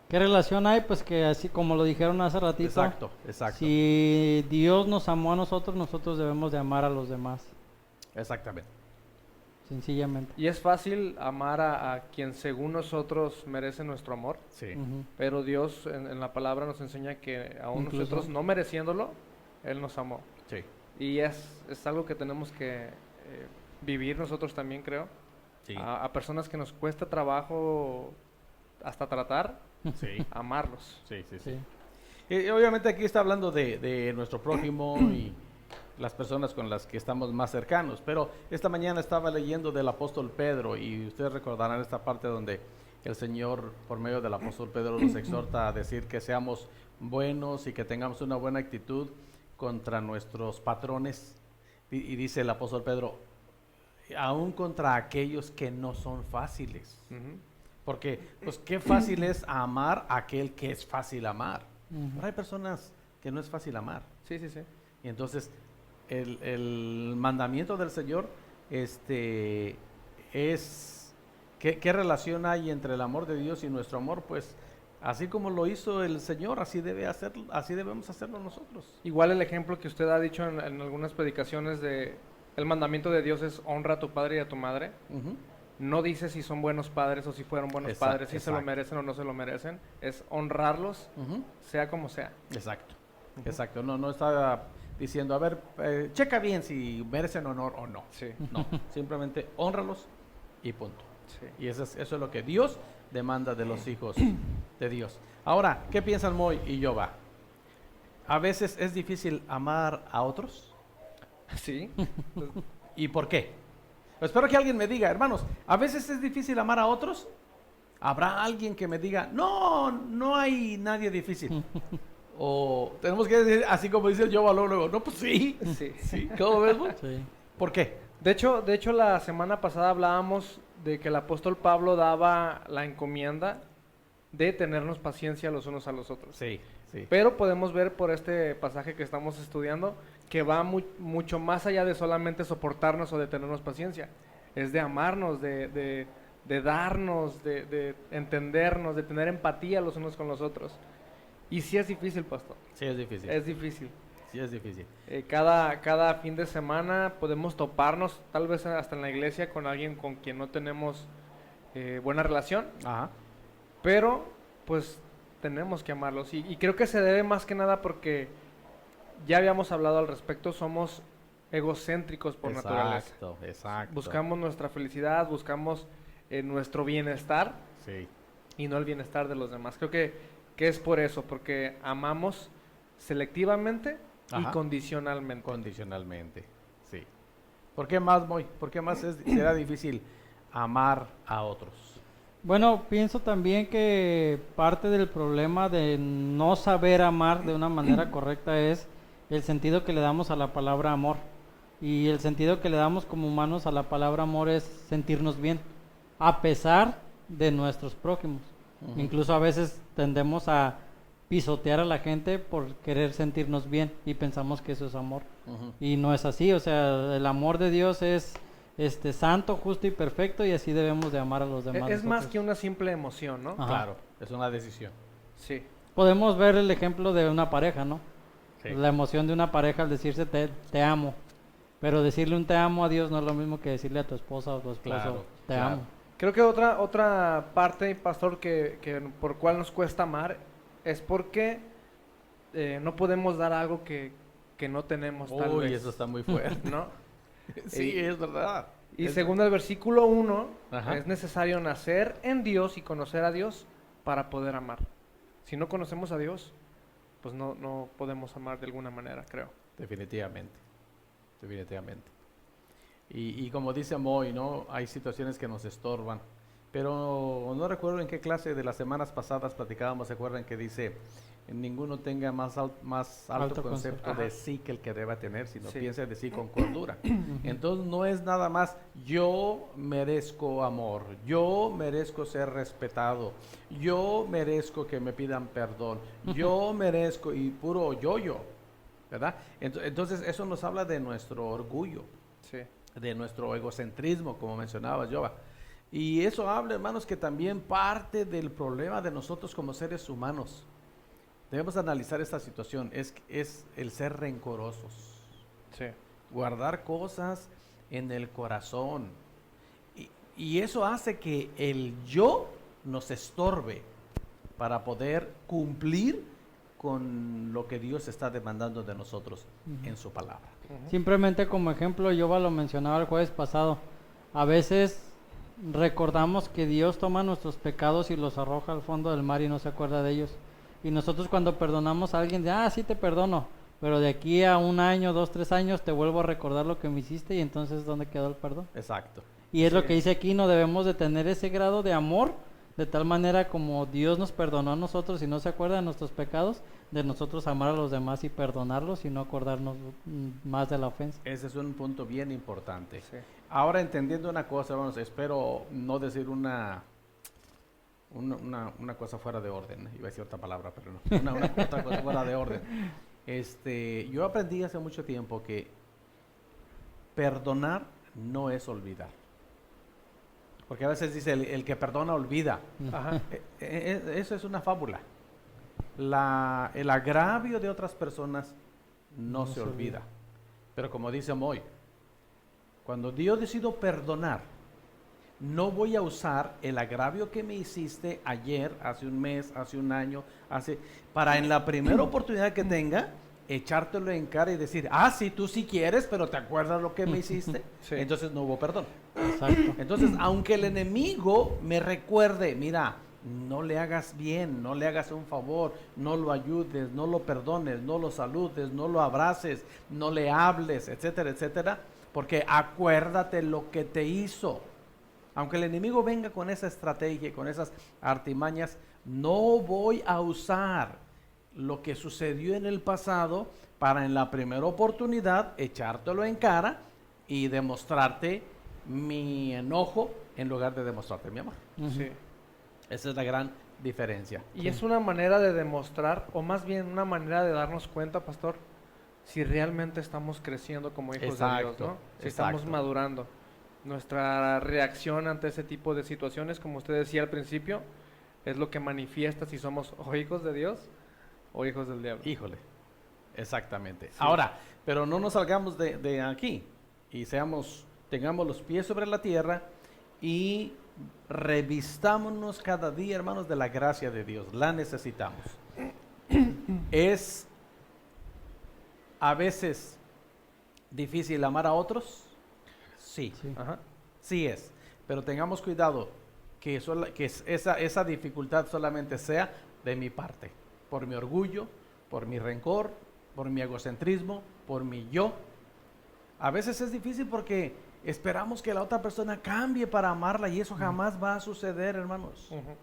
Speaker 2: ¿Qué relación hay? Pues que así como lo dijeron hace ratito,
Speaker 3: Exacto, exacto.
Speaker 2: si Dios nos amó a nosotros, nosotros debemos de amar a los demás,
Speaker 3: Exactamente.
Speaker 2: sencillamente.
Speaker 4: Y es fácil amar a quien según nosotros merece nuestro amor,
Speaker 3: Sí.
Speaker 2: Ujú.
Speaker 4: pero Dios en la palabra nos enseña que aún
Speaker 2: Incluso.
Speaker 4: nosotros no mereciéndolo, Él nos amó.
Speaker 3: Sí.
Speaker 4: Y es algo que tenemos que vivir nosotros también, creo.
Speaker 3: Sí.
Speaker 4: A personas que nos cuesta trabajo hasta tratar,
Speaker 3: Sí.
Speaker 4: amarlos.
Speaker 3: Sí, sí,
Speaker 2: Sí.
Speaker 3: sí. Obviamente aquí está hablando de nuestro prójimo y las personas con las que estamos más cercanos, pero esta mañana estaba leyendo del apóstol Pedro y ustedes recordarán esta parte donde el Señor por medio del apóstol Pedro nos exhorta a decir que seamos buenos y que tengamos una buena actitud contra nuestros patrones, y dice el apóstol Pedro, aún contra aquellos que no son fáciles.
Speaker 4: Ujú.
Speaker 3: Porque, pues, qué fácil es amar a aquel que es fácil amar.
Speaker 2: Ujú.
Speaker 3: Pero hay personas que no es fácil amar.
Speaker 4: Sí, sí, sí.
Speaker 3: Y entonces, el mandamiento del Señor, es, ¿qué relación hay entre el amor de Dios y nuestro amor? Pues, así como lo hizo el Señor, así debemos hacerlo nosotros.
Speaker 4: Igual el ejemplo que usted ha dicho en algunas predicaciones de el mandamiento de Dios es honra a tu padre y a tu madre.
Speaker 3: Ujú.
Speaker 4: No dice si son buenos padres o si fueron buenos
Speaker 3: Exacto,
Speaker 4: padres, si se lo
Speaker 3: exacto.
Speaker 4: merecen o no se lo merecen. Es honrarlos,
Speaker 3: Ujú.
Speaker 4: sea como sea.
Speaker 3: Exacto, exacto. No está diciendo, a ver, checa bien si merecen honor o no.
Speaker 4: Sí,
Speaker 3: No, simplemente honralos y punto.
Speaker 4: sí.
Speaker 3: Y eso es lo que Dios demanda de los hijos de Dios. Ahora, ¿qué piensan Moy y Yoba? A veces es difícil amar a otros.
Speaker 4: Sí.
Speaker 3: ¿Y por qué? Espero que alguien me diga, hermanos, ¿a veces es difícil amar a otros? ¿Habrá alguien que me diga, no hay nadie difícil? O tenemos que decir, así como dice el Yoba luego, no, pues sí.
Speaker 4: Sí.
Speaker 3: ¿Sí? ¿Cómo ves, Moy?
Speaker 2: Sí.
Speaker 3: ¿Por qué?
Speaker 4: De hecho, la semana pasada hablábamos de que el apóstol Pablo daba la encomienda de tenernos paciencia los unos a los otros.
Speaker 3: Sí, sí.
Speaker 4: Pero podemos ver por este pasaje que estamos estudiando que va mucho más allá de solamente soportarnos o de tenernos paciencia. Es de amarnos, de darnos, de entendernos, de tener empatía los unos con los otros. Y sí es difícil, pastor.
Speaker 3: Sí, es difícil.
Speaker 4: Es difícil.
Speaker 3: Sí, es difícil.
Speaker 4: Cada fin de semana podemos toparnos, tal vez hasta en la iglesia, con alguien con quien no tenemos buena relación,
Speaker 3: Ajá.
Speaker 4: pero pues tenemos que amarlos. Y creo que se debe más que nada porque ya habíamos hablado al respecto, somos egocéntricos por naturaleza.
Speaker 3: Exacto, exacto.
Speaker 4: Buscamos nuestra felicidad, buscamos nuestro bienestar
Speaker 3: Sí.
Speaker 4: y no el bienestar de los demás. Creo que es por eso, porque amamos selectivamente y
Speaker 3: Ajá.
Speaker 4: condicionalmente.
Speaker 3: Condicionalmente, sí. ¿Por qué más, Moy? ¿Por qué más será difícil amar a otros?
Speaker 2: Bueno, pienso también que parte del problema de no saber amar de una manera correcta es el sentido que le damos a la palabra amor. Y el sentido que le damos como humanos a la palabra amor es sentirnos bien, a pesar de nuestros prójimos.
Speaker 3: Ujú.
Speaker 2: Incluso a veces tendemos a pisotear a la gente por querer sentirnos bien y pensamos que eso es amor.
Speaker 3: Ujú.
Speaker 2: Y no es así, o sea, el amor de Dios es santo, justo y perfecto, y así debemos de amar a los demás.
Speaker 4: Es más
Speaker 2: nosotros.
Speaker 4: que una simple emoción, ¿no?
Speaker 2: Ajá.
Speaker 3: Claro, es una decisión.
Speaker 4: Sí.
Speaker 2: Podemos ver el ejemplo de una pareja, ¿no?
Speaker 3: Sí.
Speaker 2: La emoción de una pareja al decirse te amo. Pero decirle un te amo a Dios no es lo mismo que decirle a tu esposa o tu esposo
Speaker 3: Claro,
Speaker 2: te
Speaker 3: claro.
Speaker 2: amo.
Speaker 4: Creo que otra parte, pastor, que por cual nos cuesta amar es porque no podemos dar algo que no tenemos tal
Speaker 3: Uy,
Speaker 4: vez.
Speaker 3: eso está muy fuerte.
Speaker 4: ¿No?
Speaker 3: Sí,
Speaker 4: Y-
Speaker 3: es verdad.
Speaker 4: Y
Speaker 3: Es-
Speaker 4: según el versículo 1,
Speaker 3: Ajá.
Speaker 4: es necesario nacer en Dios y conocer a Dios para poder amar. Si no conocemos a Dios, pues no podemos amar de alguna manera, creo.
Speaker 3: Definitivamente, definitivamente. Y como dice Moy, ¿no? Hay situaciones que nos estorban. Pero no recuerdo en qué clase de las semanas pasadas platicábamos, ¿se acuerdan que dice, ninguno tenga más alto
Speaker 2: Alto
Speaker 3: concepto
Speaker 4: concepto.
Speaker 3: de
Speaker 4: Ajá.
Speaker 3: sí que el que deba tener, sino
Speaker 4: Sí.
Speaker 3: piense de sí con cordura? Entonces no es nada más, yo merezco amor, yo merezco ser respetado, yo merezco que me pidan perdón, yo merezco, y puro yo, ¿verdad? Entonces eso nos habla de nuestro orgullo,
Speaker 4: Sí.
Speaker 3: de nuestro egocentrismo, como mencionaba Jova. Y eso habla, hermanos, que también parte del problema de nosotros como seres humanos. Debemos analizar esta situación, es el ser rencorosos,
Speaker 4: Sí.
Speaker 3: guardar cosas en el corazón. Y eso hace que el yo nos estorbe para poder cumplir con lo que Dios está demandando de nosotros en su palabra.
Speaker 4: Ujú.
Speaker 2: Simplemente como ejemplo, yo lo mencionaba el jueves pasado, a veces recordamos que Dios toma nuestros pecados y los arroja al fondo del mar y no se acuerda de ellos. Y nosotros cuando perdonamos a alguien, sí te perdono, pero de aquí a 1 año, 2, 3 años te vuelvo a recordar lo que me hiciste y entonces ¿dónde quedó el perdón?
Speaker 3: Exacto.
Speaker 2: Y es lo
Speaker 4: Sí.
Speaker 2: que dice aquí, no debemos de tener ese grado de amor, de tal manera como Dios nos perdonó a nosotros y no se acuerda de nuestros pecados, de nosotros amar a los demás y perdonarlos y no acordarnos más de la ofensa.
Speaker 3: Ese es un punto bien importante.
Speaker 4: Sí.
Speaker 3: Ahora, entendiendo una cosa, hermanos, espero no decir una cosa fuera de orden. Iba a decir otra palabra, pero no. Otra cosa fuera de orden. Yo aprendí hace mucho tiempo que perdonar no es olvidar. Porque a veces dice, el que perdona olvida.
Speaker 4: Ajá.
Speaker 3: Eso es una fábula. El agravio de otras personas no se olvida. Pero como dice Moy, cuando Dios decidió perdonar, no voy a usar el agravio que me hiciste ayer, hace un mes, hace un año, para en la primera oportunidad que tenga, echártelo en cara y decir, sí, tú sí quieres, pero ¿te acuerdas lo que me hiciste?
Speaker 4: Sí.
Speaker 3: Entonces no hubo perdón.
Speaker 2: Exacto.
Speaker 3: Entonces, aunque el enemigo me recuerde, mira, no le hagas bien, no le hagas un favor, no lo ayudes, no lo perdones, no lo saludes, no lo abraces, no le hables, etcétera, etcétera, porque acuérdate lo que te hizo. Aunque el enemigo venga con esa estrategia, con esas artimañas, no voy a usar lo que sucedió en el pasado para en la primera oportunidad echártelo en cara y demostrarte mi enojo en lugar de demostrarte mi amor.
Speaker 2: Ujú.
Speaker 4: Sí.
Speaker 3: Esa es la gran diferencia.
Speaker 4: Y es una manera de demostrar, o más bien una manera de darnos cuenta, pastor, si realmente estamos creciendo como hijos de Dios,
Speaker 3: Exacto,
Speaker 4: ¿no? Si estamos
Speaker 3: exacto.
Speaker 4: madurando. Nuestra reacción ante ese tipo de situaciones, como usted decía al principio, es lo que manifiesta si somos o hijos de Dios o hijos del diablo.
Speaker 3: Híjole, exactamente. Ahora, pero no nos salgamos de aquí y tengamos los pies sobre la tierra y revistámonos cada día, hermanos, de la gracia de Dios. La necesitamos. Es a veces difícil amar a otros. Sí,
Speaker 2: Sí.
Speaker 4: Ajá.
Speaker 3: sí es. Pero tengamos cuidado que esa dificultad solamente sea de mi parte. Por mi orgullo, por mi rencor, por mi egocentrismo, por mi yo. A veces es difícil porque esperamos que la otra persona cambie para amarla y eso jamás va a suceder, hermanos.
Speaker 4: Ujú.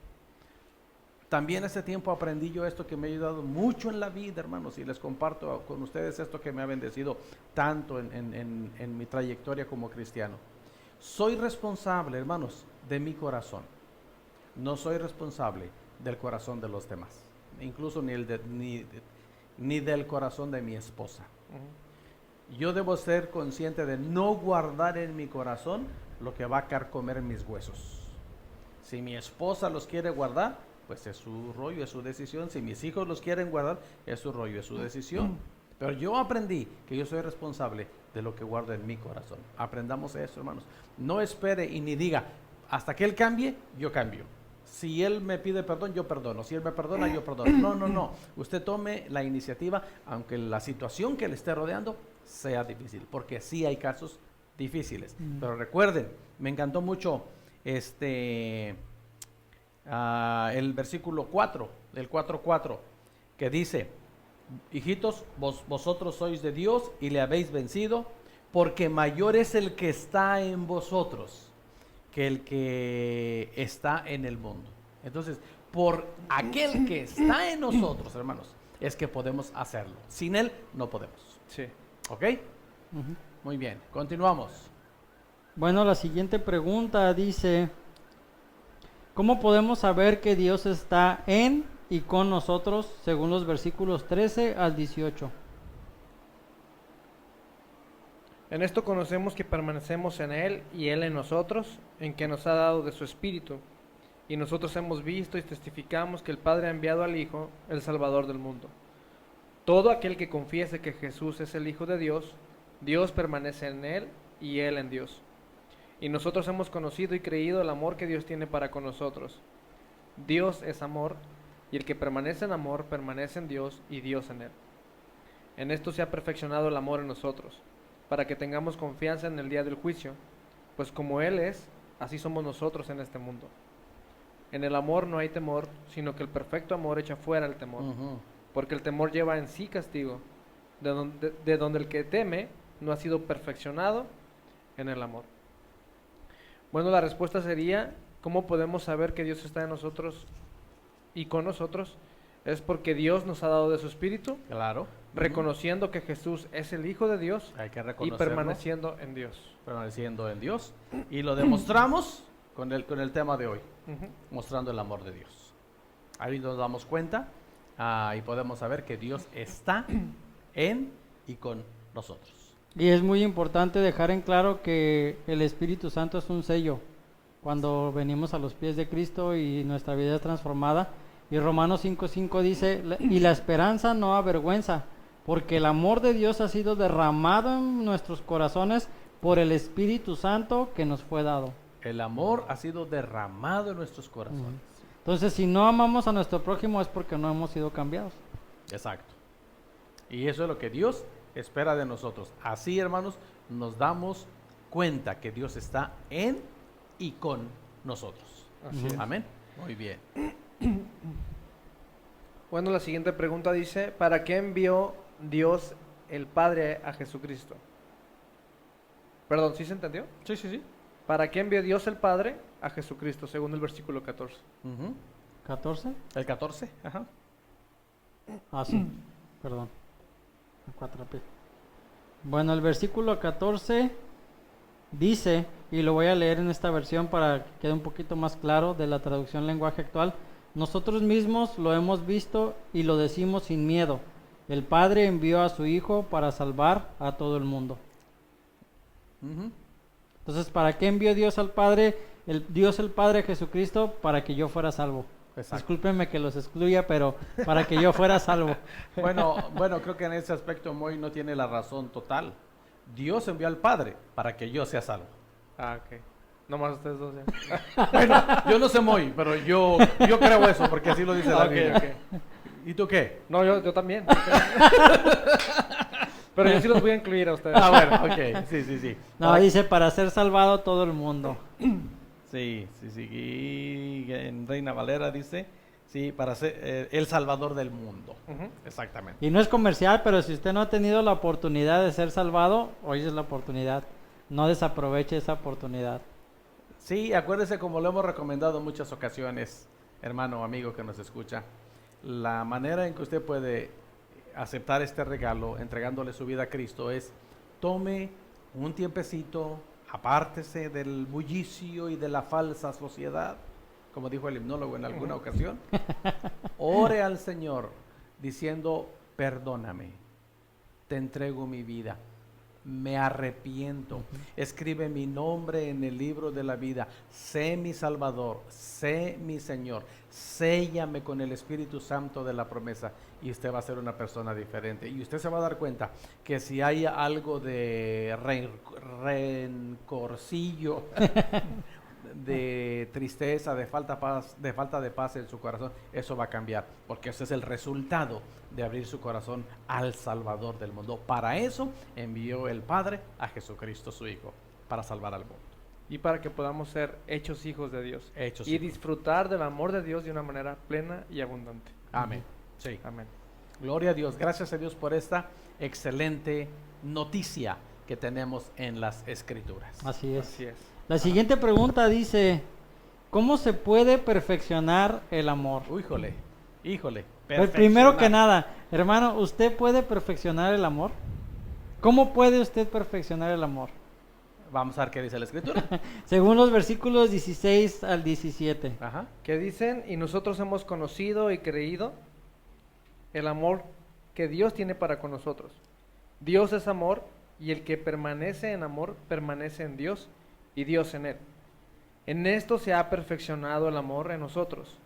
Speaker 3: También ese tiempo aprendí yo esto que me ha ayudado mucho en la vida, hermanos, y les comparto con ustedes esto que me ha bendecido tanto en mi trayectoria como cristiano. Soy responsable, hermanos, de mi corazón. No soy responsable del corazón de los demás, incluso ni del corazón de mi esposa. Yo debo ser consciente de no guardar en mi corazón lo que va a carcomer mis huesos. Si mi esposa los quiere guardar, pues es su rollo, es su decisión. Si mis hijos los quieren guardar, es su rollo, es su decisión. Pero yo aprendí que yo soy responsable de lo que guardo en mi corazón. Aprendamos eso, hermanos. No espere y ni diga, hasta que él cambie, yo cambio. Si él me pide perdón, yo perdono. Si él me perdona, yo perdono. No. Usted tome la iniciativa, aunque la situación que le esté rodeando sea difícil, porque sí hay casos difíciles. Pero recuerden, me encantó mucho el versículo 4, el 4:4, que dice: hijitos, vosotros sois de Dios y le habéis vencido, porque mayor es el que está en vosotros que el que está en el mundo. Entonces, por aquel que está en nosotros, hermanos, es que podemos hacerlo. Sin él no podemos.
Speaker 4: Sí.
Speaker 3: ¿Ok? Muy bien, continuamos.
Speaker 2: Bueno, la siguiente pregunta dice: ¿cómo podemos saber que Dios está en y con nosotros, según los versículos 13 al 18?
Speaker 4: En esto conocemos que permanecemos en Él y Él en nosotros, en que nos ha dado de su Espíritu. Y nosotros hemos visto y testificamos que el Padre ha enviado al Hijo, el Salvador del mundo. Todo aquel que confiese que Jesús es el Hijo de Dios, Dios permanece en Él y Él en Dios. Y nosotros hemos conocido y creído el amor que Dios tiene para con nosotros. Dios es amor, y el que permanece en amor permanece en Dios y Dios en Él. En esto se ha perfeccionado el amor en nosotros, para que tengamos confianza en el día del juicio, pues como Él es, así somos nosotros en este mundo. En el amor no hay temor, sino que el perfecto amor echa fuera el temor, porque el temor lleva en sí castigo, de donde el que teme no ha sido perfeccionado en el amor. Bueno, la respuesta sería: ¿cómo podemos saber que Dios está en nosotros y con nosotros? Es porque Dios nos ha dado de su Espíritu,
Speaker 3: Claro.
Speaker 4: reconociendo que Jesús es el Hijo de Dios
Speaker 3: Hay que
Speaker 4: y
Speaker 3: reconocerlo.
Speaker 4: permaneciendo en Dios.
Speaker 3: Permaneciendo en Dios. Y lo demostramos con el tema de hoy,
Speaker 4: Ujú.
Speaker 3: mostrando el amor de Dios. Ahí nos damos cuenta y podemos saber que Dios está en y con nosotros.
Speaker 2: Y es muy importante dejar en claro que el Espíritu Santo es un sello cuando venimos a los pies de Cristo y nuestra vida es transformada. Y Romanos 5:5 dice: y la esperanza no avergüenza, porque el amor de Dios ha sido derramado en nuestros corazones por el Espíritu Santo que nos fue dado.
Speaker 3: El amor ha sido derramado en nuestros corazones.
Speaker 2: Entonces, si no amamos a nuestro prójimo es porque no hemos sido cambiados.
Speaker 3: Exacto. Y eso es lo que Dios espera de nosotros. Así, hermanos, nos damos cuenta que Dios está en y con nosotros.
Speaker 4: Así es.
Speaker 3: Amén. Muy bien.
Speaker 4: Bueno, la siguiente pregunta dice: ¿para qué envió Dios el Padre a Jesucristo? Perdón, ¿sí se entendió?
Speaker 3: Sí.
Speaker 4: ¿Para qué envió Dios el Padre a Jesucristo? Según el versículo 14.
Speaker 2: ¿14?
Speaker 3: El 14. Ajá.
Speaker 2: Ah, sí, perdón. 4P. Bueno, el versículo 14 dice, y lo voy a leer en esta versión para que quede un poquito más claro de la traducción lenguaje actual: nosotros mismos lo hemos visto y lo decimos sin miedo. El Padre envió a su Hijo para salvar a todo el mundo. Entonces, ¿para qué envió Dios al Padre? Dios el Padre Jesucristo, para que yo fuera salvo.
Speaker 3: Exacto.
Speaker 2: Discúlpenme que los excluya, pero para que yo fuera salvo.
Speaker 3: Bueno, creo que en ese aspecto Moy no tiene la razón total. Dios envió al Padre para que yo sea salvo.
Speaker 4: Ah, ok. Nomás ustedes dos ya.
Speaker 3: Bueno, yo no sé Moy, pero yo creo eso, porque así lo dice la
Speaker 4: Ok,
Speaker 3: Biblia.
Speaker 4: ok.
Speaker 3: ¿Y tú qué?
Speaker 4: No, yo también. Pero yo sí los voy a incluir a ustedes.
Speaker 3: Ah, bueno, ok. Sí.
Speaker 2: No, dice para ser salvado todo el mundo.
Speaker 3: Sí. Y en Reina Valera dice, sí, para ser el Salvador del mundo.
Speaker 4: Ujú.
Speaker 3: Exactamente.
Speaker 2: Y no es comercial, pero si usted no ha tenido la oportunidad de ser salvado, hoy es la oportunidad. No desaproveche esa oportunidad.
Speaker 3: Sí, acuérdese como lo hemos recomendado en muchas ocasiones, hermano o amigo que nos escucha, la manera en que usted puede aceptar este regalo entregándole su vida a Cristo es tome un tiempecito, apártese del bullicio y de la falsa sociedad, como dijo el himnólogo en alguna ocasión. Ore al Señor diciendo, perdóname, te entrego mi vida, me arrepiento, escribe mi nombre en el libro de la vida, sé mi Salvador, sé mi Señor, séllame con el Espíritu Santo de la promesa y usted va a ser una persona diferente. Y usted se va a dar cuenta que si hay algo de rencorcillo, de tristeza, de falta de paz en su corazón, eso va a cambiar, porque ese es el resultado de abrir su corazón al Salvador del mundo. Para eso envió el Padre a Jesucristo su Hijo, para salvar al mundo.
Speaker 4: Y para que podamos ser hechos hijos de Dios.
Speaker 3: Hechos
Speaker 4: y
Speaker 3: hijos.
Speaker 4: disfrutar del amor de Dios de una manera plena y abundante.
Speaker 3: Amén. Sí.
Speaker 4: Amén.
Speaker 3: Gloria a Dios. Gracias a Dios por esta excelente noticia que tenemos en las Escrituras.
Speaker 2: Así es.
Speaker 4: Así es.
Speaker 2: La siguiente pregunta dice, ¿cómo se puede perfeccionar el amor?
Speaker 3: Híjole.
Speaker 2: Pues primero que
Speaker 3: perfeccionar.
Speaker 2: nada, hermano, ¿usted puede perfeccionar el amor? ¿Cómo puede usted perfeccionar el amor?
Speaker 3: Vamos a ver qué dice la Escritura.
Speaker 2: Según los versículos 16 al 17.
Speaker 3: Ajá.
Speaker 4: Que dicen, y nosotros hemos conocido y creído el amor que Dios tiene para con nosotros. Dios es amor, y el que permanece en amor, permanece en Dios, y Dios en él. En esto se ha perfeccionado el amor en nosotros,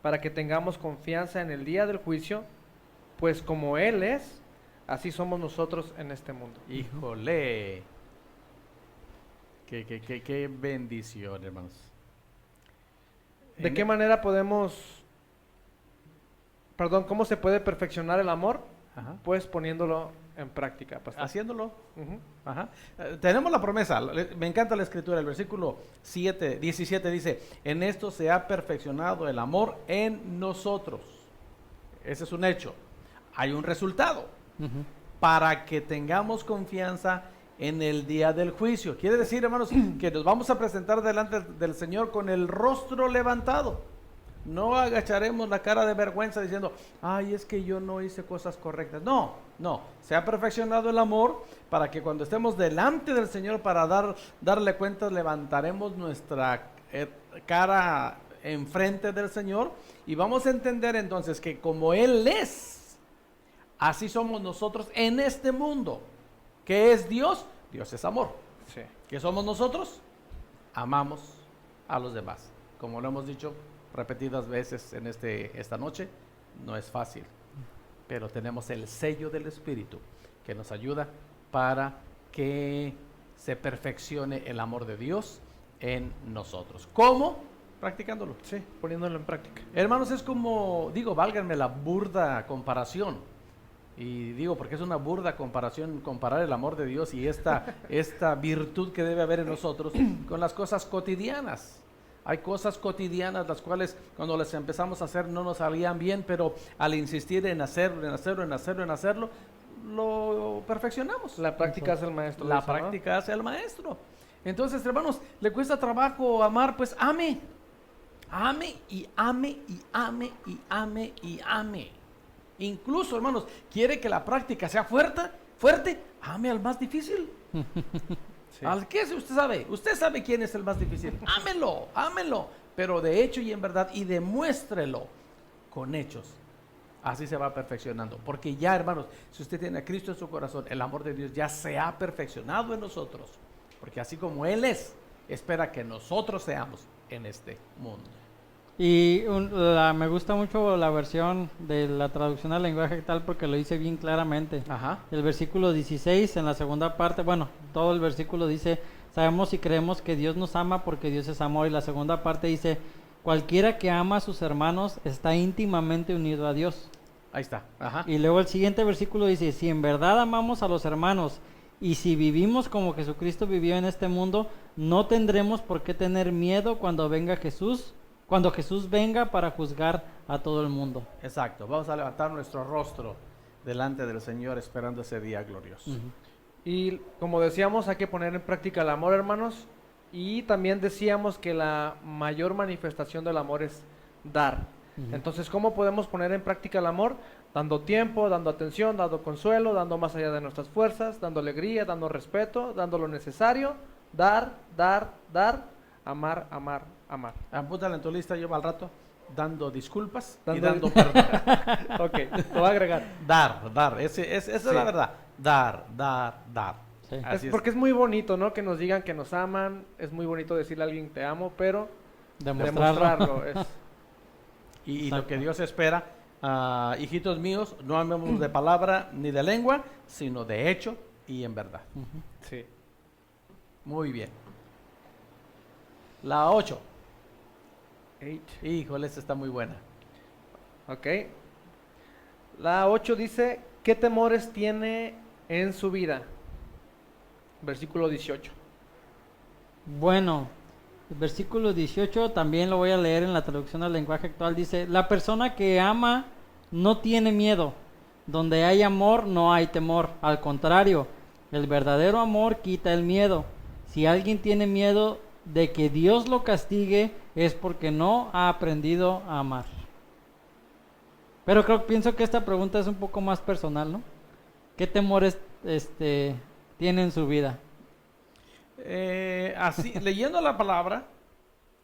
Speaker 4: para que tengamos confianza en el día del juicio, pues como Él es, así somos nosotros en este mundo.
Speaker 3: Híjole. Qué bendición, hermanos.
Speaker 4: ¿De qué manera cómo se puede perfeccionar el amor?
Speaker 3: Ajá.
Speaker 4: Pues poniéndolo en práctica, pastor.
Speaker 3: Haciéndolo.
Speaker 4: Ujú.
Speaker 3: Ajá. Tenemos la promesa, me encanta la Escritura, el versículo 17 dice, en esto se ha perfeccionado el amor en nosotros. Ese es un hecho. Hay un resultado.
Speaker 2: Ujú.
Speaker 3: Para que tengamos confianza en el día del juicio. Quiere decir, hermanos, que nos vamos a presentar delante del Señor con el rostro levantado. No agacharemos la cara de vergüenza diciendo, ay, es que yo no hice cosas correctas. No, se ha perfeccionado el amor para que cuando estemos delante del Señor para darle cuentas, levantaremos nuestra cara enfrente del Señor y vamos a entender entonces que como Él es, así somos nosotros en este mundo. ¿Qué es Dios? Dios es amor.
Speaker 4: Sí.
Speaker 3: ¿Qué somos nosotros? Amamos a los demás. Como lo hemos dicho repetidas veces en esta noche, no es fácil, pero tenemos el sello del Espíritu que nos ayuda para que se perfeccione el amor de Dios en nosotros. ¿Cómo? Practicándolo.
Speaker 4: Sí, poniéndolo en práctica.
Speaker 3: Hermanos, es como, válganme la burda comparación. Y digo, porque es una burda comparación, comparar el amor de Dios y esta virtud que debe haber en nosotros con las cosas cotidianas. Hay cosas cotidianas las cuales cuando las empezamos a hacer no nos salían bien, pero al insistir en hacerlo, lo perfeccionamos.
Speaker 4: La práctica es el maestro.
Speaker 3: La
Speaker 4: dice, ¿no?
Speaker 3: práctica hace al maestro. Entonces, hermanos, le cuesta trabajo amar, pues ame. Ame y ame y ame y ame y ame. Incluso, hermanos, quiere que la práctica sea fuerte, ame al más difícil.
Speaker 4: Sí.
Speaker 3: ¿Al qué? Usted sabe quién es el más difícil. Ámelo, pero de hecho y en verdad, y demuéstrelo con hechos. Así se va perfeccionando. Porque ya, hermanos, si usted tiene a Cristo en su corazón, el amor de Dios ya se ha perfeccionado en nosotros. Porque así como Él es, espera que nosotros seamos en este mundo.
Speaker 2: Y me gusta mucho la versión de la traducción al lenguaje actual porque lo dice bien claramente.
Speaker 3: Ajá.
Speaker 2: El versículo 16 en la segunda parte, bueno, todo el versículo dice, sabemos y creemos que Dios nos ama porque Dios es amor. Y la segunda parte dice, cualquiera que ama a sus hermanos está íntimamente unido a Dios.
Speaker 3: Ahí está. Ajá.
Speaker 2: Y luego el siguiente versículo dice, si en verdad amamos a los hermanos y si vivimos como Jesucristo vivió en este mundo, no tendremos por qué tener miedo cuando Jesús venga para juzgar a todo el mundo.
Speaker 3: Exacto. Vamos a levantar nuestro rostro delante del Señor esperando ese día glorioso.
Speaker 2: Ujú.
Speaker 4: Y como decíamos, hay que poner en práctica el amor, hermanos. Y también decíamos que la mayor manifestación del amor es dar. Entonces, ¿cómo podemos poner en práctica el amor? Dando tiempo, dando atención, dando consuelo, dando más allá de nuestras fuerzas, dando alegría, dando respeto, dando lo necesario, dar, amar, amar, amar.
Speaker 3: Apúntale en tu lista, yo al rato, dando disculpas y
Speaker 4: Dando-
Speaker 3: dando perdón.
Speaker 4: Ok, lo voy a agregar.
Speaker 3: Dar, esa es la verdad. Dar.
Speaker 2: Sí.
Speaker 3: Así es.
Speaker 4: Porque es muy bonito, ¿no? Que nos digan que nos aman, es muy bonito decirle a alguien te amo, pero demostrarlo es...
Speaker 3: Y lo
Speaker 2: Exacto.
Speaker 3: que Dios espera, hijitos míos, no amemos de palabra ni de lengua, sino de hecho y en verdad.
Speaker 4: Sí.
Speaker 3: Muy bien. La 8.
Speaker 4: 8.
Speaker 3: Híjole, esta está muy buena.
Speaker 4: Ok. La 8 dice, ¿qué temores tiene en su vida? Versículo 18.
Speaker 2: Bueno, el versículo 18 también lo voy a leer en la traducción al lenguaje actual. Dice, la persona que ama no tiene miedo. Donde hay amor no hay temor. Al contrario, el verdadero amor quita el miedo. Si alguien tiene miedo de que Dios lo castigue, es porque no ha aprendido a amar. Pero pienso que esta pregunta es un poco más personal, ¿no? ¿Qué temores tiene en su vida?
Speaker 3: Así, leyendo la palabra,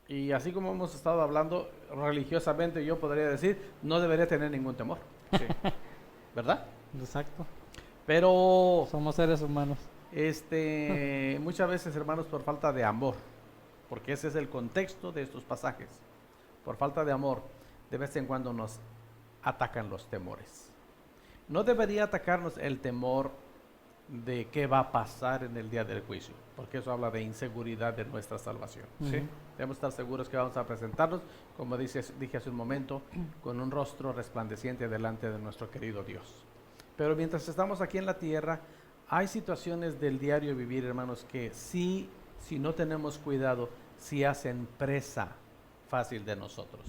Speaker 3: y así como hemos estado hablando religiosamente, yo podría decir, no debería tener ningún temor.
Speaker 4: Sí.
Speaker 3: ¿Verdad?
Speaker 2: Exacto.
Speaker 3: Pero
Speaker 2: Somos seres humanos.
Speaker 3: muchas veces, hermanos, por falta de amor, porque ese es el contexto de estos pasajes, por falta de amor, de vez en cuando nos atacan los temores. No debería atacarnos el temor de qué va a pasar en el día del juicio, porque eso habla de inseguridad de nuestra salvación.
Speaker 4: Sí.
Speaker 3: Debemos estar seguros que vamos a presentarnos, como dije hace un momento, con un rostro resplandeciente delante de nuestro querido Dios. Pero mientras estamos aquí en la tierra, hay situaciones del diario vivir, hermanos, que sí, si no tenemos cuidado, sí hacen presa fácil de nosotros.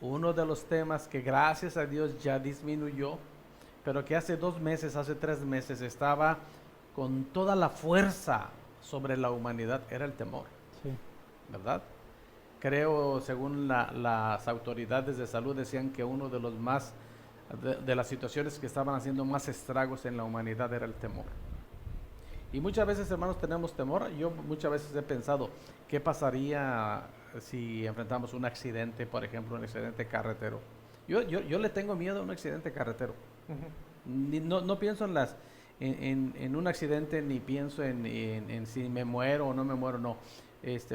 Speaker 3: Uno de los temas que gracias a Dios ya disminuyó, pero que hace 2 meses, hace 3 meses estaba con toda la fuerza sobre la humanidad, era el temor.
Speaker 2: Sí.
Speaker 3: ¿Verdad? Creo, según las autoridades de salud, decían que uno de los más, de las situaciones que estaban haciendo más estragos en la humanidad era el temor. Y muchas veces, hermanos, tenemos temor. Yo muchas veces he pensado, ¿qué pasaría si enfrentamos un accidente, por ejemplo, un accidente carretero? Yo le tengo miedo a un accidente carretero. No pienso en un accidente, ni pienso en si me muero o no me muero, no.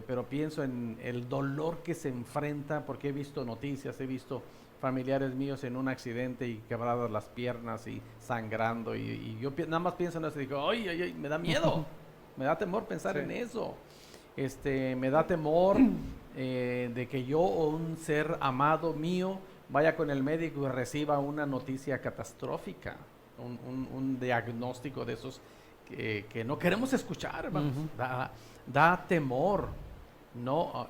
Speaker 3: Pero pienso en el dolor que se enfrenta, porque he visto noticias, he visto familiares míos en un accidente y quebradas las piernas y sangrando, y yo nada más pienso en eso y digo, ay, me da miedo, me da temor pensar en eso. Me da temor de que yo o un ser amado mío vaya con el médico y reciba una noticia catastrófica, un diagnóstico de esos que no queremos escuchar, hermanos. Da temor, no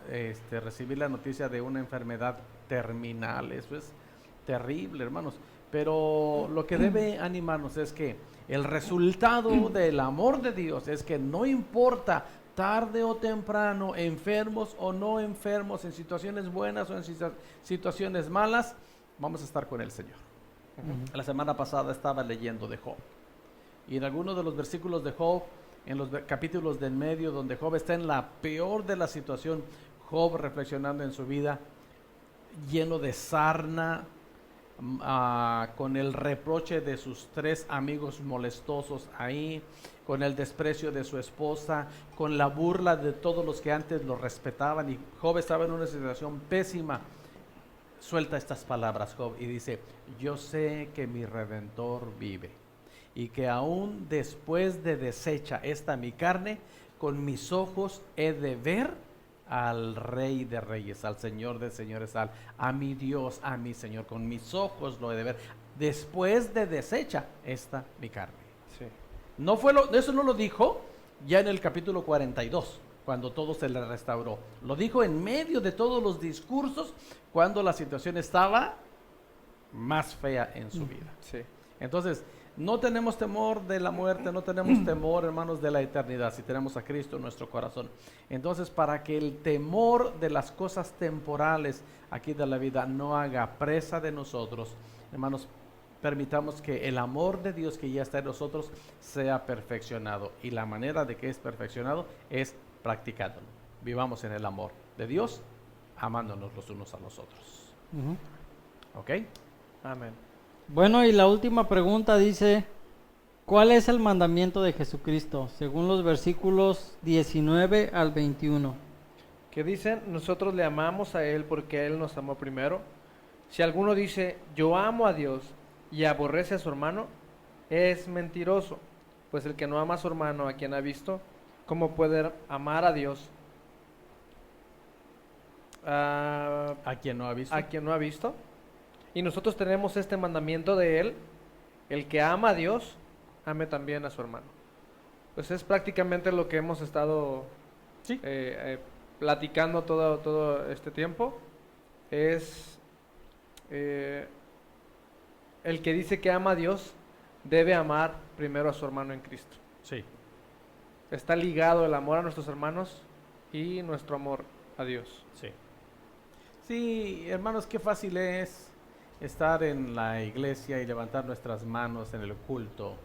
Speaker 3: recibir la noticia de una enfermedad terminal. Eso es terrible, hermanos. Pero lo que debe animarnos es que el resultado del amor de Dios es que no importa tarde o temprano, enfermos o no enfermos, en situaciones buenas o en situaciones malas, vamos a estar con el Señor. La semana pasada estaba leyendo de Job, y en algunos de los versículos de Job, en los capítulos del medio, donde Job está en la peor de la situación, Job reflexionando en su vida, lleno de sarna, con el reproche de sus 3 amigos molestosos ahí, con el desprecio de su esposa, con la burla de todos los que antes lo respetaban, y Job estaba en una situación pésima. Suelta estas palabras Job y dice, yo sé que mi Redentor vive, y que aún después de deshecha esta mi carne, con mis ojos he de ver al Rey de Reyes, al Señor de Señores, a mi Dios, a mi Señor. Con mis ojos lo he de ver, después de deshecha esta mi carne.
Speaker 4: Sí.
Speaker 3: Eso no lo dijo ya en el capítulo 42, cuando todo se le restauró. Lo dijo en medio de todos los discursos, cuando la situación estaba más fea en su vida.
Speaker 4: Sí.
Speaker 3: Entonces, no tenemos temor de la muerte, no tenemos temor, hermanos, de la eternidad, si tenemos a Cristo en nuestro corazón. Entonces, para que el temor de las cosas temporales aquí de la vida no haga presa de nosotros, hermanos, permitamos que el amor de Dios que ya está en nosotros sea perfeccionado. Y la manera de que es perfeccionado es practicándolo. Vivamos en el amor de Dios, amándonos los unos a los otros. ¿Ok?
Speaker 4: Amén.
Speaker 2: Bueno, y la última pregunta dice, ¿cuál es el mandamiento de Jesucristo? Según los versículos 19 al 21.
Speaker 4: Que dicen, nosotros le amamos a Él porque Él nos amó primero. Si alguno dice, yo amo a Dios y aborrece a su hermano, es mentiroso. Pues el que no ama a su hermano, a quien ha visto, ¿cómo puede amar a Dios?
Speaker 3: ¿A quien no ha visto?
Speaker 4: A quien no ha visto. Y nosotros tenemos este mandamiento de Él, el que ama a Dios, ame también a su hermano. Pues es prácticamente lo que hemos estado
Speaker 3: Sí.
Speaker 4: platicando todo este tiempo. Es el que dice que ama a Dios debe amar primero a su hermano en Cristo.
Speaker 3: Sí.
Speaker 4: Está ligado el amor a nuestros hermanos y nuestro amor a Dios.
Speaker 3: Sí. Sí, hermanos, qué fácil es estar en la iglesia y levantar nuestras manos en el culto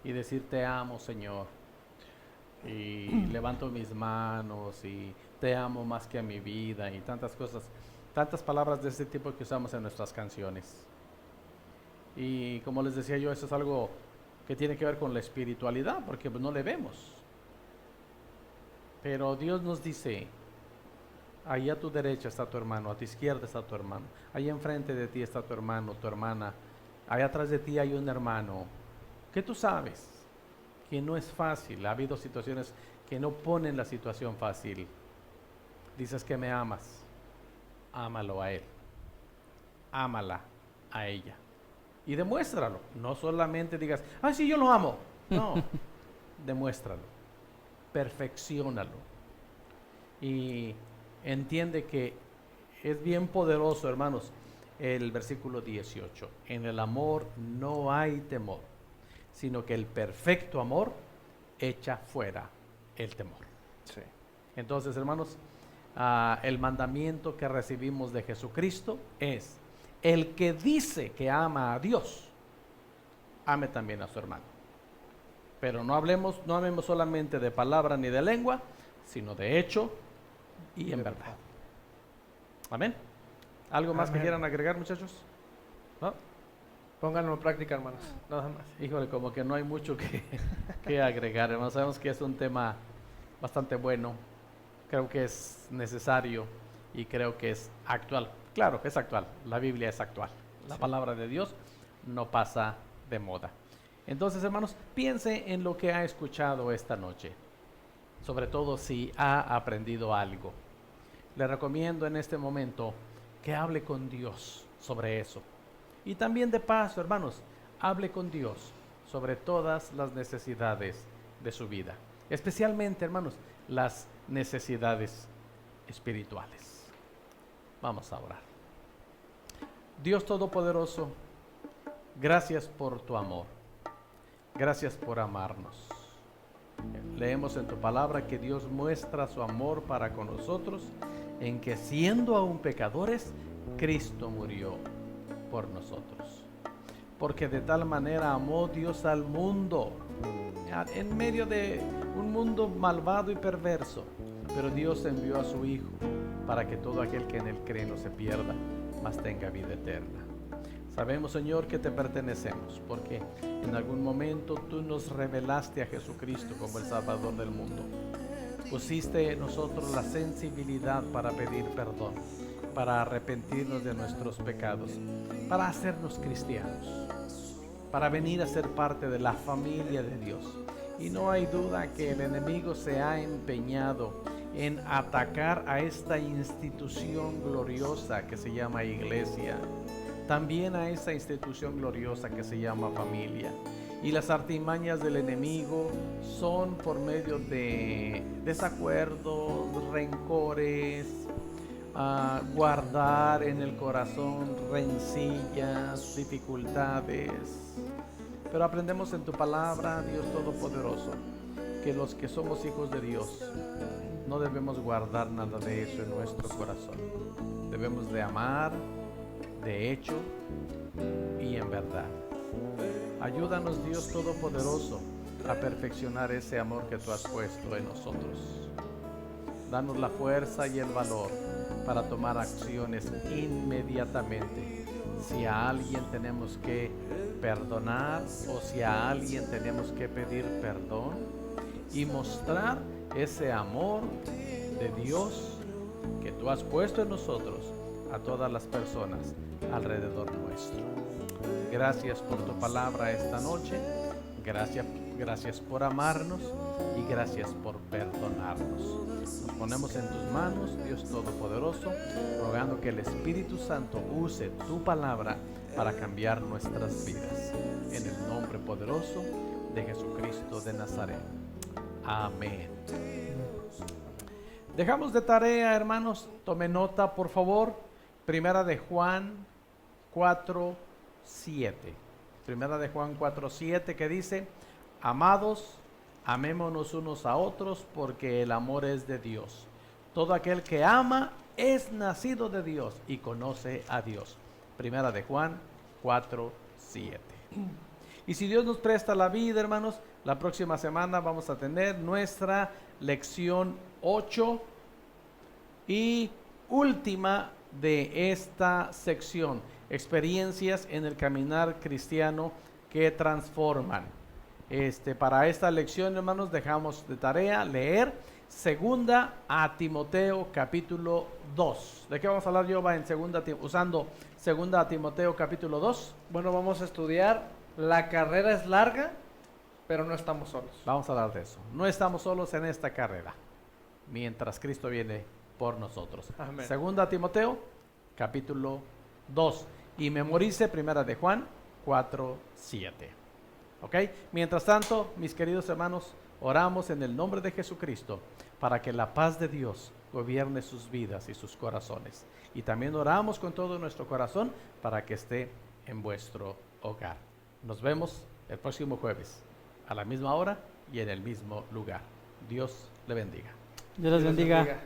Speaker 3: y decir te amo, Señor, y levanto mis manos y te amo más que a mi vida y tantas cosas, tantas palabras de este tipo que usamos en nuestras canciones. Y como les decía yo, eso es algo que tiene que ver con la espiritualidad, porque pues no le vemos. Pero Dios nos dice, ahí a tu derecha está tu hermano, a tu izquierda está tu hermano, ahí enfrente de ti está tu hermano, tu hermana, ahí atrás de ti hay un hermano, que tú sabes que no es fácil. Ha habido situaciones que no ponen la situación fácil. Dices que me amas, ámalo a él, ámala a ella y demuéstralo. No solamente digas, ay, sí, yo lo amo. No, demuéstralo, perfecciónalo y entiende que es bien poderoso, hermanos, el versículo 18. En el amor no hay temor, sino que el perfecto amor echa fuera el temor.
Speaker 4: Sí.
Speaker 3: Entonces, hermanos, el mandamiento que recibimos de Jesucristo es: el que dice que ama a Dios, ame también a su hermano. Pero no amemos solamente de palabra ni de lengua, sino de hecho y en verdad. Amén. ¿Algo más que
Speaker 4: Amén.
Speaker 3: quieran agregar, muchachos? ¿No?
Speaker 4: Pónganlo en práctica, hermanos. Nada más.
Speaker 3: Híjole, como que no hay mucho que agregar, hermanos. Sabemos que es un tema bastante bueno. Creo que es necesario y creo que es actual. Claro, es actual. La Biblia es actual. La palabra de Dios no pasa de moda. Entonces, hermanos, piense en lo que ha escuchado esta noche. Sobre todo si ha aprendido algo. Le recomiendo en este momento que hable con Dios sobre eso. Y también de paso, hermanos, hable con Dios sobre todas las necesidades de su vida. Especialmente, hermanos, las necesidades espirituales. Vamos a orar. Dios Todopoderoso, gracias por tu amor. Gracias por amarnos. Leemos en tu palabra que Dios muestra su amor para con nosotros en que siendo aún pecadores, Cristo murió por nosotros. Porque de tal manera amó Dios al mundo, en medio de un mundo malvado y perverso, pero Dios envió a su Hijo para que todo aquel que en él cree no se pierda, mas tenga vida eterna. Sabemos, Señor, que te pertenecemos, porque en algún momento tú nos revelaste a Jesucristo como el Salvador del mundo. Pusiste en nosotros la sensibilidad para pedir perdón, para arrepentirnos de nuestros pecados, para hacernos cristianos, para venir a ser parte de la familia de Dios. Y no hay duda que el enemigo se ha empeñado en atacar a esta institución gloriosa que se llama iglesia, también a esa institución gloriosa que se llama familia. Y las artimañas del enemigo son por medio de desacuerdos, rencores, guardar en el corazón rencillas, dificultades, Pero aprendemos en tu palabra, Dios Todopoderoso, que los que somos hijos de Dios no debemos guardar nada de eso en nuestro corazón. Debemos de amar de hecho y en verdad. Ayúdanos, Dios Todopoderoso, a perfeccionar ese amor que tú has puesto en nosotros. Danos la fuerza y el valor para tomar acciones inmediatamente. Si a alguien tenemos que perdonar o si a alguien tenemos que pedir perdón, y mostrar ese amor de Dios que tú has puesto en nosotros a todas las personas alrededor nuestro. Gracias por tu palabra esta noche. Gracias por amarnos y gracias por perdonarnos. Nos ponemos en tus manos, Dios Todopoderoso, rogando que el Espíritu Santo use tu palabra para cambiar nuestras vidas. En el nombre poderoso de Jesucristo de Nazaret. Amén. Dejamos de tarea, hermanos, tome nota, por favor. Primera de Juan 4:7. Primera de Juan 4:7, que dice: amados, amémonos unos a otros, porque el amor es de Dios. Todo aquel que ama es nacido de Dios y conoce a Dios. Primera de Juan 4:7. Y si Dios nos presta la vida, hermanos, la próxima semana vamos a tener nuestra lección 8 y última de esta sección: experiencias en el caminar cristiano que transforman. Para esta lección, hermanos, dejamos de tarea leer segunda a Timoteo capítulo 2. ¿De qué vamos a hablar, Yoba, usando segunda a Timoteo capítulo 2?
Speaker 4: Bueno, vamos a estudiar. La carrera es larga, pero no estamos solos.
Speaker 3: Vamos a hablar de eso. No estamos solos en esta carrera, mientras Cristo viene por nosotros.
Speaker 4: Amén.
Speaker 3: Segunda a Timoteo capítulo 2. Y memorice primera de Juan 4:7. ¿Ok? Mientras tanto, mis queridos hermanos, oramos en el nombre de Jesucristo para que la paz de Dios gobierne sus vidas y sus corazones. Y también oramos con todo nuestro corazón para que esté en vuestro hogar. Nos vemos el próximo jueves a la misma hora y en el mismo lugar. Dios le bendiga.
Speaker 2: Dios les bendiga.